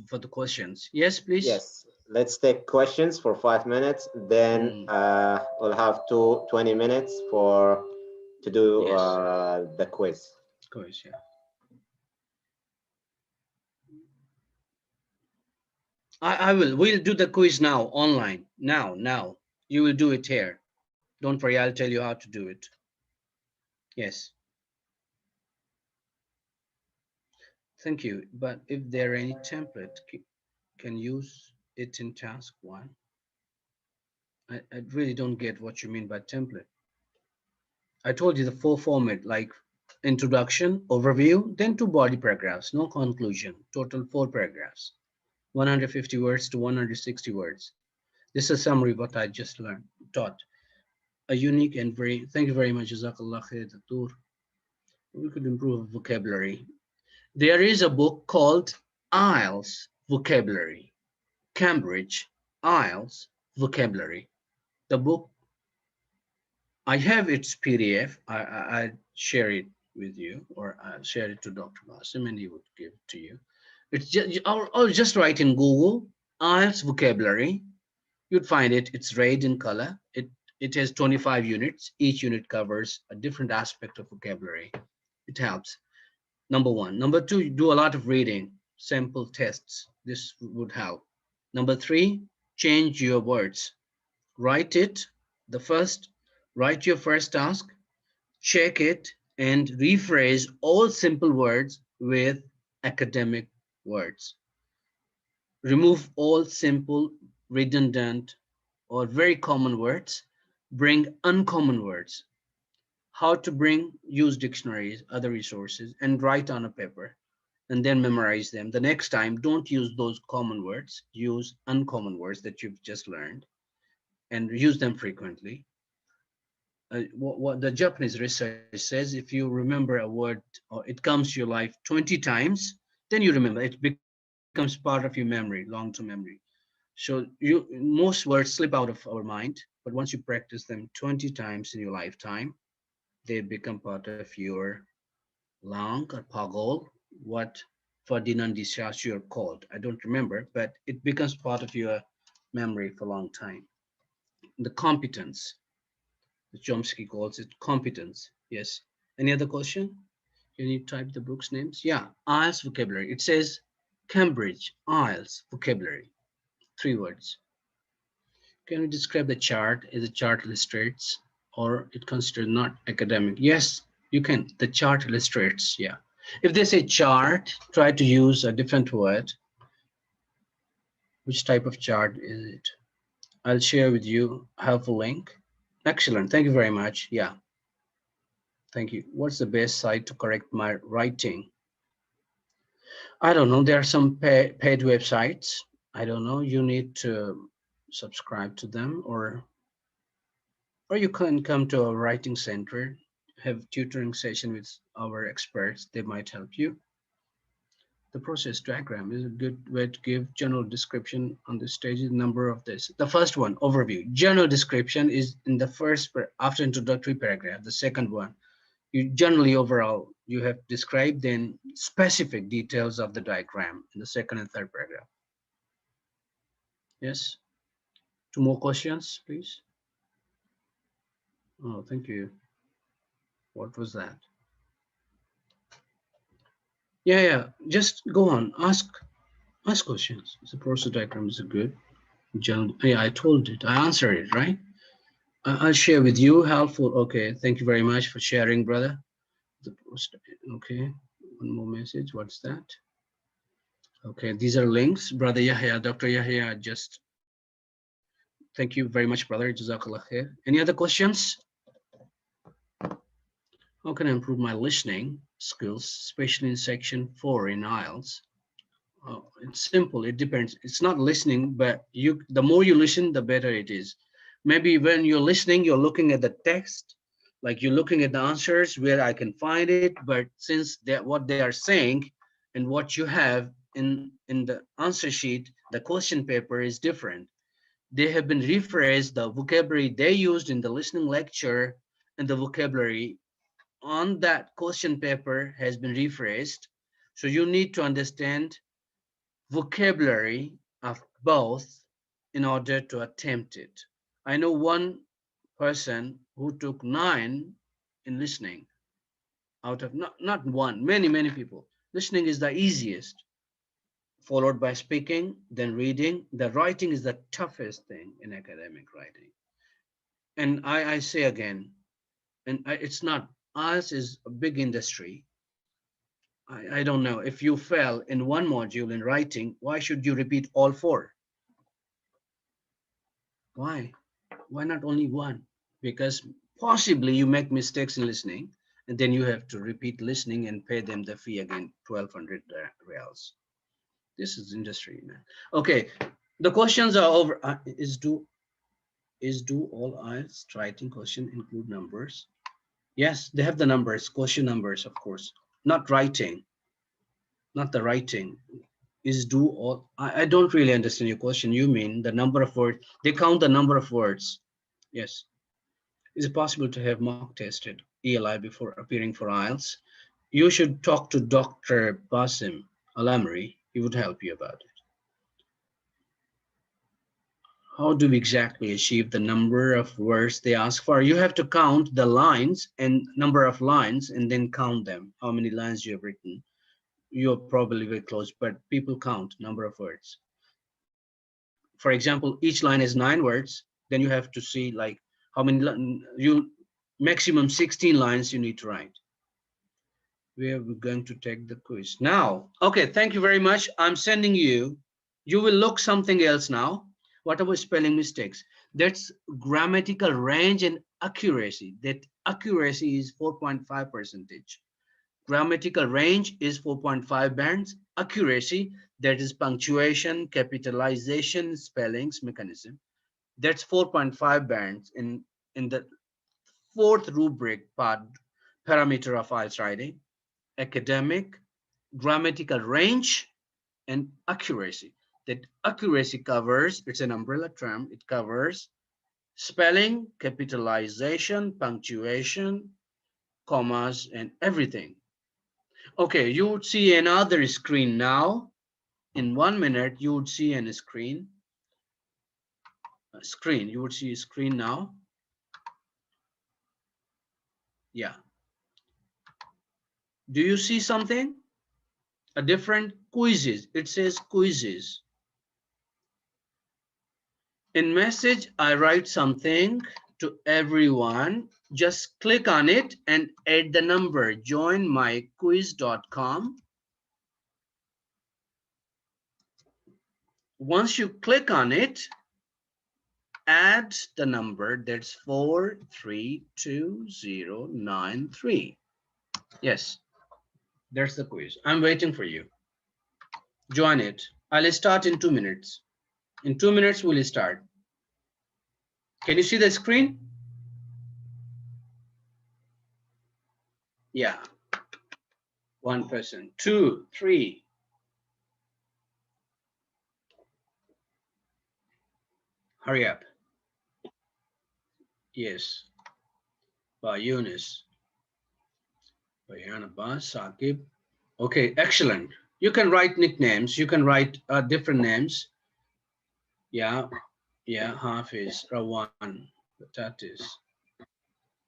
[SPEAKER 1] for the questions. Yes, please.
[SPEAKER 2] yes, let's take questions for 5 minutes. Then we'll have 20 minutes to do
[SPEAKER 1] Yes.
[SPEAKER 2] the quiz.
[SPEAKER 1] Quiz, yeah. We'll do the quiz now online. Now. You will do it here. Don't worry, I'll tell you how to do it. Yes. Thank you. But if there are any template, can use it in task 1. I really don't get what you mean by template. I told you the full format, like introduction, overview, then two body paragraphs, no conclusion, total 4 paragraphs, 150 words to 160 words. This is a summary of what I just learned, taught. A unique and very, thank you very much, Jazakallah khair, Doctor. We could improve vocabulary. There is a book called IELTS Vocabulary, Cambridge IELTS Vocabulary. The book, I have its PDF. I share it with you, or I share it to Dr. Basim, and he would give it to you. It's just, I'll just write in Google IELTS vocabulary. You'd find it. It's red in color. It has 25 units. Each unit covers a different aspect of vocabulary. It helps. Number one. Number two, do a lot of reading, sample tests. This would help. Number three, change your words. Write it. The first, write your first task, check it, and rephrase all simple words with academic words. Remove all simple, redundant, or very common words. Bring uncommon words. How to bring, use dictionaries, other resources, and write on a paper, and then memorize them. The next time, don't use those common words. Use uncommon words that you've just learned and use them frequently. What the Japanese research says, if you remember a word or it comes to your life 20 times, then you remember it becomes part of your memory, long-term memory. So most words slip out of our mind, but once you practice them 20 times in your lifetime, they become part of your lang or pagol, what Ferdinand de Saussure called. I don't remember, but it becomes part of your memory for a long time. The competence, Chomsky calls it competence. Yes. Any other question? Can you type the book's names? Yeah, IELTS vocabulary. It says Cambridge IELTS vocabulary. 3 words. Can you describe the chart? Is the chart illustrates or it considered not academic? Yes, you can. The chart illustrates. Yeah. If they say chart, try to use a different word. Which type of chart is it? I'll share with you a helpful link. Excellent. Thank you very much. Yeah. Thank you. What's the best site to correct my writing? I don't know. There are some paid websites. I don't know. You need to subscribe to them, or you can come to a writing center, have tutoring session with our experts. They might help you. The process diagram is a good way to give general description on the stages, number of this. The first one, overview. General description is in the first, after introductory paragraph. The second one, you generally overall, you have described then specific details of the diagram in the second and third paragraph. Yes. Two more questions, please. Oh, thank you. What was that? Yeah. Just go on. Ask questions. The process diagram is a good. Yeah, I told it. I answered it, right? I'll share with you. Helpful. Okay. Thank you very much for sharing, brother. Okay. One more message. What's that? Okay. These are links. Brother Yahya, Dr. Yahya, just thank you very much, brother. Jazakallah khair. Any other questions? How can I improve my listening skills, especially in section 4 in IELTS? Oh, it's simple. It depends. It's not listening, but the more you listen, the better it is. Maybe when you're listening, you're looking at the text, like you're looking at the answers where I can find it. But since what they are saying and what you have in the answer sheet, the question paper is different. They have been rephrased, the vocabulary they used in the listening lecture and the vocabulary on that question paper has been rephrased. So you need to understand vocabulary of both in order to attempt it. I know one person who took 9 in listening out of not one, many people. Listening is the easiest, followed by speaking, then reading. The writing is the toughest thing in academic writing. And I say again, it's not, ours is a big industry. I don't know. If you fail in one module in writing, why should you repeat all 4? Why? Why not only one? Because Possibly you make mistakes in listening, and then you have to repeat listening and pay them the fee again, 1200 reals. This is industry, man. Okay, the questions are over. Is do all IELTS writing question include numbers? Yes, they have the numbers, question numbers, of course. Not writing, not the writing. Is do all, I don't really understand your question. You mean the number of words, they count the number of words. Yes. Is it possible to have mock tested ELI before appearing for IELTS? You should talk to Dr. Basim Alamri. He would help you about it. How do we exactly achieve the number of words they ask for? You have to count the lines and number of lines and then count them, how many lines you have written. You're probably very close, but people count number of words. For example, each line is 9 words. Then you have to see like how many, you maximum 16 lines you need to write. We are going to take the quiz now. Okay, thank you very much. I'm sending you, you will look something else now. What about spelling mistakes? That's grammatical range and accuracy. That accuracy is 4.5%. Grammatical range is 4.5 bands. Accuracy, that is punctuation, capitalization, spellings, mechanism. That's 4.5 bands in the fourth rubric part, parameter of IELTS writing. Academic, grammatical range, and accuracy. That accuracy covers, it's an umbrella term, it covers spelling, capitalization, punctuation, commas, and everything. Okay, you would see another screen now. In 1 minute, you would see a screen. You would see a screen now. Yeah. Do you see something? A different quizzes. It says quizzes. In message, I write something to everyone. Just click on it and add the number. joinmyquiz.com. Once you click on it, add the number. That's 432093. Yes, there's the quiz. I'm waiting for you. Join it. I'll start in 2 minutes. In 2 minutes, we'll start. Can you see the screen? Yeah. 1 person, 2, 3. Hurry up. Yes. By Yunus. Bayan Abbas, Saqib. Okay, excellent. You can write nicknames. You can write different names. Yeah, yeah, Hafiz, Rawan, Batatis,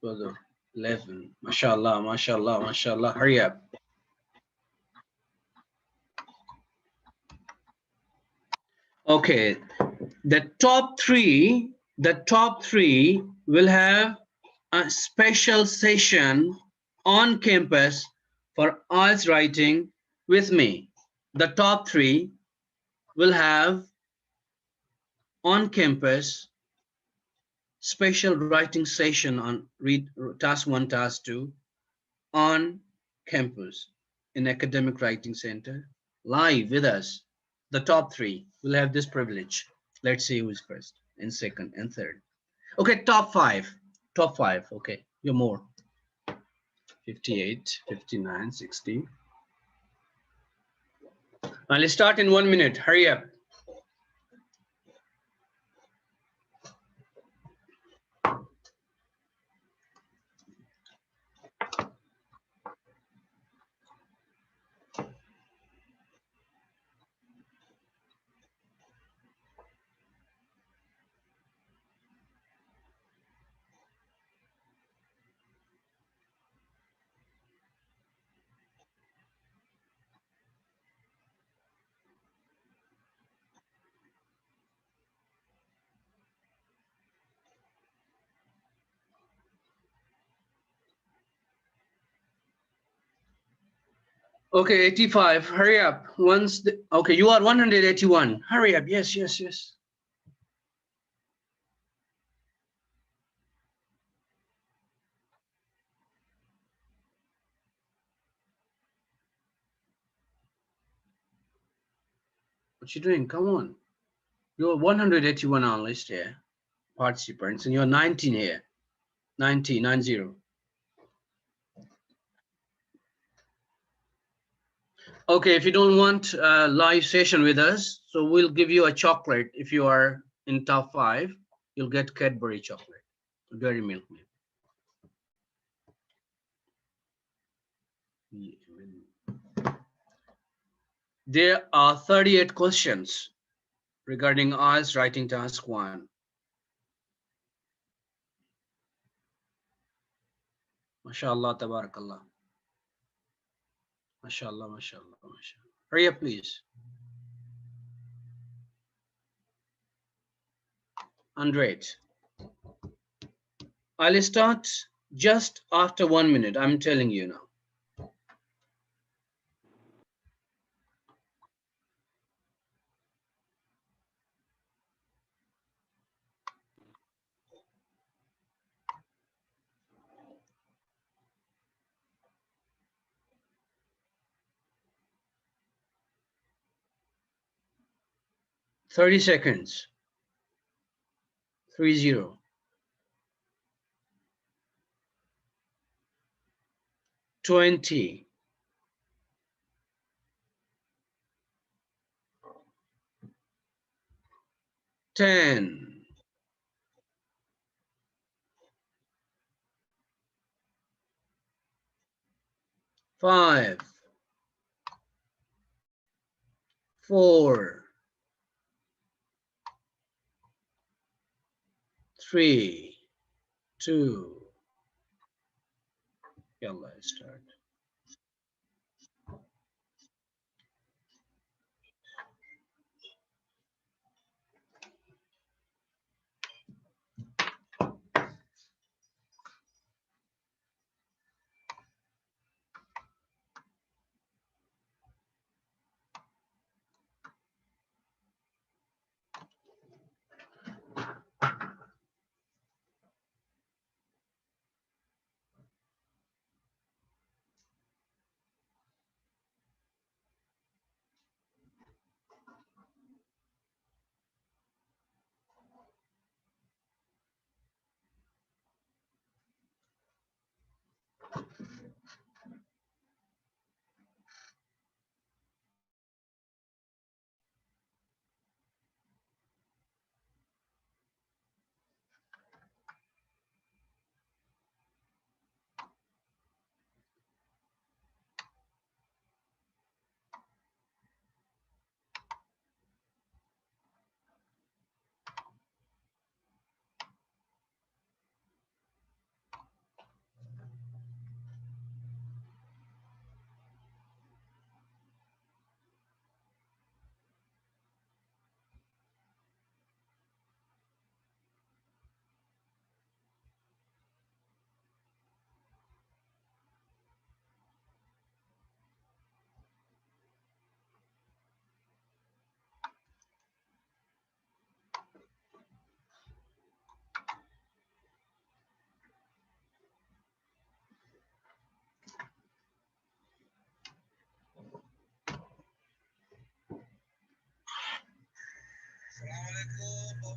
[SPEAKER 1] Brother, 11. MashaAllah, MashaAllah, MashaAllah. Hurry up. Okay, the top three will have a special session on campus for IELTS writing with me. The top 3 will have on campus special writing session on read task 1, task 2 on campus in academic writing center live with us. The top 3 will have this privilege. Let's see who is first and second and third. Okay, top 5. Okay, you're more. 58, 59, 60. Let's start in 1 minute. Hurry up. Okay, 85. Hurry up. Okay, you are 181. Hurry up. Yes, yes, yes. What you doing? Come on. You're 181 analysts here, participants, and you're 19 here. 90, 90. Okay, if you don't want a live session with us, so we'll give you a chocolate. If you are in top 5, you'll get Cadbury chocolate, Dairy Milk. There are 38 questions regarding IELTS writing task 1. MashaAllah, tabarakallah. MashaAllah, MashaAllah, MashaAllah. Hurry up, please. Andre, I'll start just after 1 minute. I'm telling you now. 30 seconds. 30. 20. 10. 5. 4. 3. 2. Yalla, start.
[SPEAKER 4] Assalamualaikum.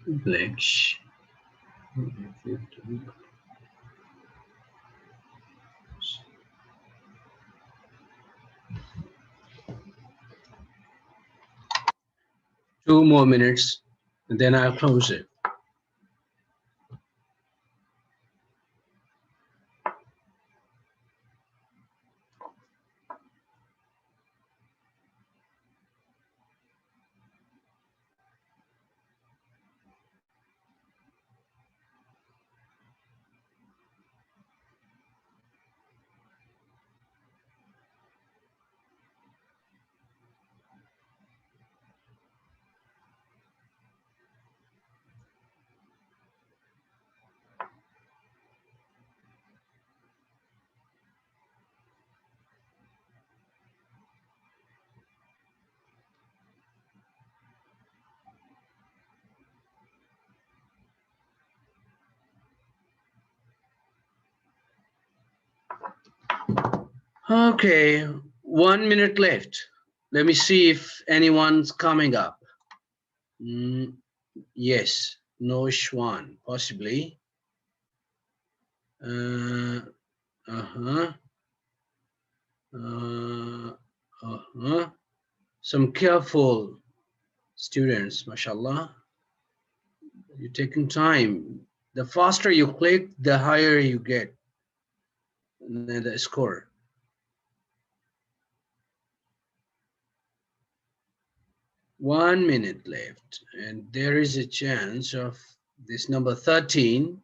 [SPEAKER 1] Bleach. 2 more minutes, and then I'll close it. Okay, 1 minute left. Let me see if anyone's coming up. Yes, no Shwan, possibly. Uh-huh. Uh-huh. Some careful students, mashallah. You're taking time. The faster you click, the higher you get the score. One minute left, and there is a chance of this number 13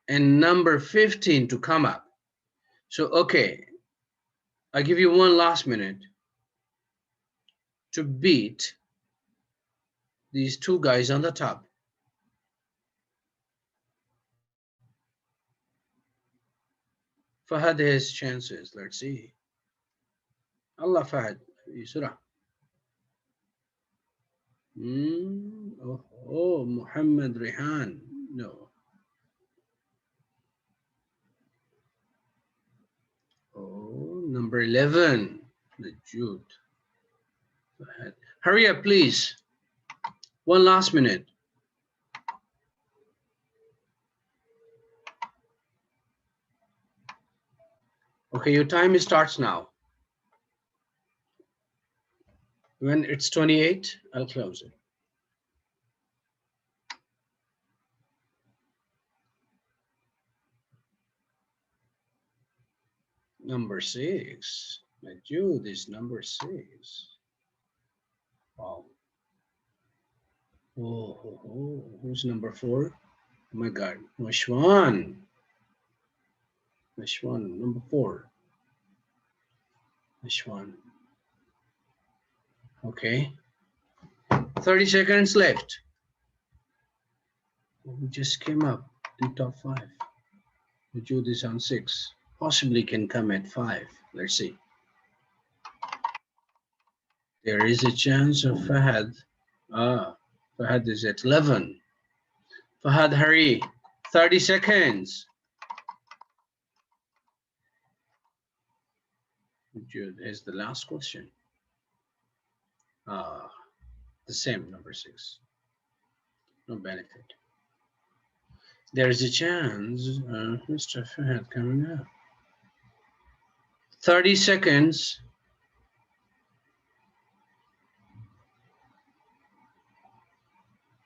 [SPEAKER 1] and number 15 to come up. So, okay, I give you one last minute to beat these two guys on the top. Fahad has chances. Let's see. Allah Fahad, Yusra. Oh, Muhammad Rihan. No. Oh, number 11. Najud. Fahad. Hurry up, please. One last minute. Okay, your time starts now. When it's 28, I'll close it. Number 6. Najud is number 6. Wow. Who's number 4? Oh my God, Mashwan. Mashwan, number 4. Mashwan. Okay. 30 seconds left. We just came up in top 5. Najud is on 6. Possibly can come at 5. Let's see. There is a chance of Fahad. Fahad is at 11. Fahad, hurry. 30 seconds. Here's the last question. The same, number 6. No benefit. There is a chance of Mr. Fahad coming up. 30 seconds.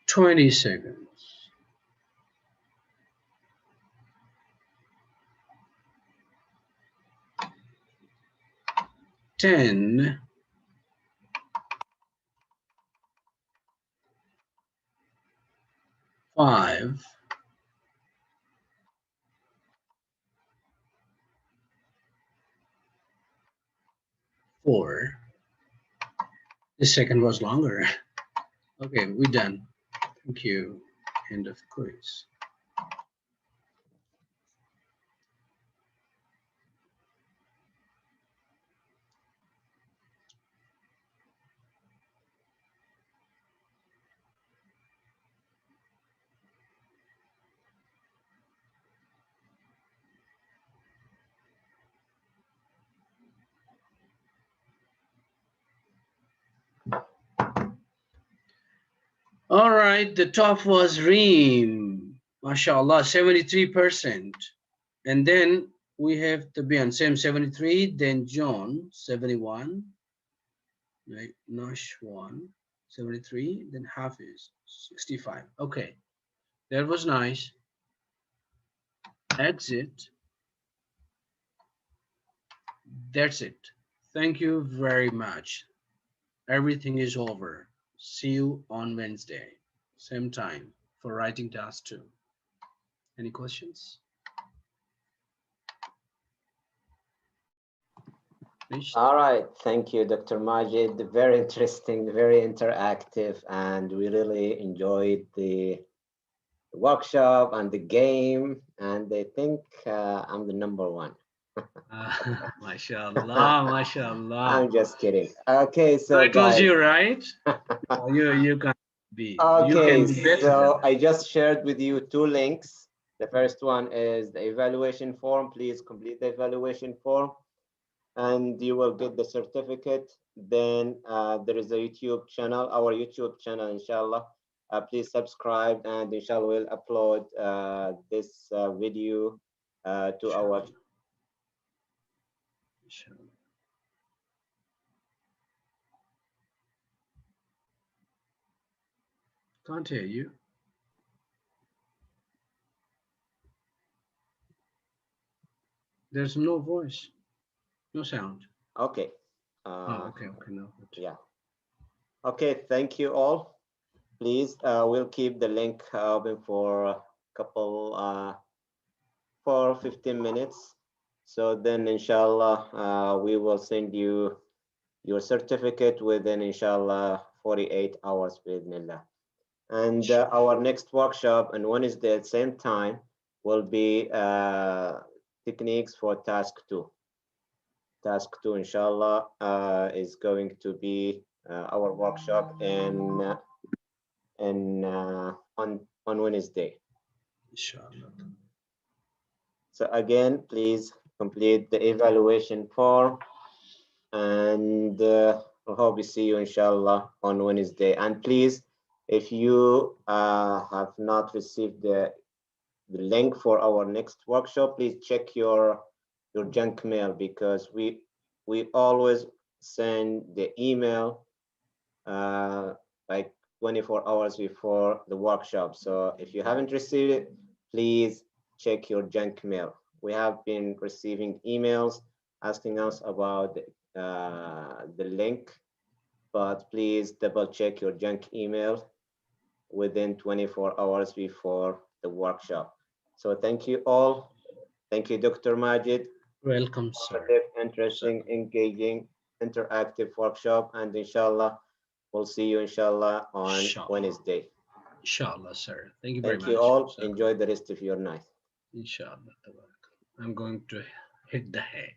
[SPEAKER 1] 20 seconds. 10. 5. 4. The second was longer. Okay, we're done. Thank you. End of quiz. All right, the top was Reem, mashallah, 73%. And then we have the Bian, same 73, then John, 71, right? Nashwan, 73, then Hafiz, 65. Okay, that was nice. That's it. That's it. Thank you very much. Everything is over. See you on Wednesday, same time for writing task 2. Any questions? Please.
[SPEAKER 2] All right, thank you, Dr. Majid. Very interesting, very interactive, and we really enjoyed the workshop and the game. And I think I'm the number one.
[SPEAKER 1] Mashallah, mashallah.
[SPEAKER 2] I'm just kidding. Okay,
[SPEAKER 1] So
[SPEAKER 2] so
[SPEAKER 1] it was
[SPEAKER 2] guys.
[SPEAKER 1] you, right? You can be. You
[SPEAKER 2] Okay,
[SPEAKER 1] can be better
[SPEAKER 2] so
[SPEAKER 1] than that.
[SPEAKER 2] I just shared with you 2 links. The first one is the evaluation form. Please complete the evaluation form and you will get the certificate. Then there is a YouTube channel, our YouTube channel, inshallah. Please subscribe, and inshallah we'll upload this video to our.
[SPEAKER 1] Inshallah. Can't hear you. There's no voice, no sound.
[SPEAKER 2] Okay.
[SPEAKER 1] Okay, no.
[SPEAKER 2] Yeah. Okay, thank you all. Please, we'll keep the link open for a couple, for 15 minutes. So then, inshallah, we will send you your certificate within, inshallah, 48 hours with Nillah. And our next workshop on Wednesday at the same time will be techniques for task 2. Task 2, inshallah, is going to be our workshop on Wednesday.
[SPEAKER 1] Inshallah.
[SPEAKER 2] So again, please complete the evaluation form, and I hope we see you, inshallah, on Wednesday. And please, if you have not received the link for our next workshop, please check your junk mail, because we always send the email like 24 hours before the workshop. So if you haven't received it, please check your junk mail. We have been receiving emails asking us about the link, but please double check your junk email within 24 hours before the workshop. So thank you all. Thank you, Dr. Majid.
[SPEAKER 1] Welcome, sir.
[SPEAKER 2] Interesting, engaging, interactive workshop, and inshallah, we'll see you, inshallah, on Wednesday.
[SPEAKER 1] Inshallah, sir. Thank you very much.
[SPEAKER 2] Thank you all. Enjoy the rest of your night.
[SPEAKER 1] Inshallah. I'm going to hit the hay.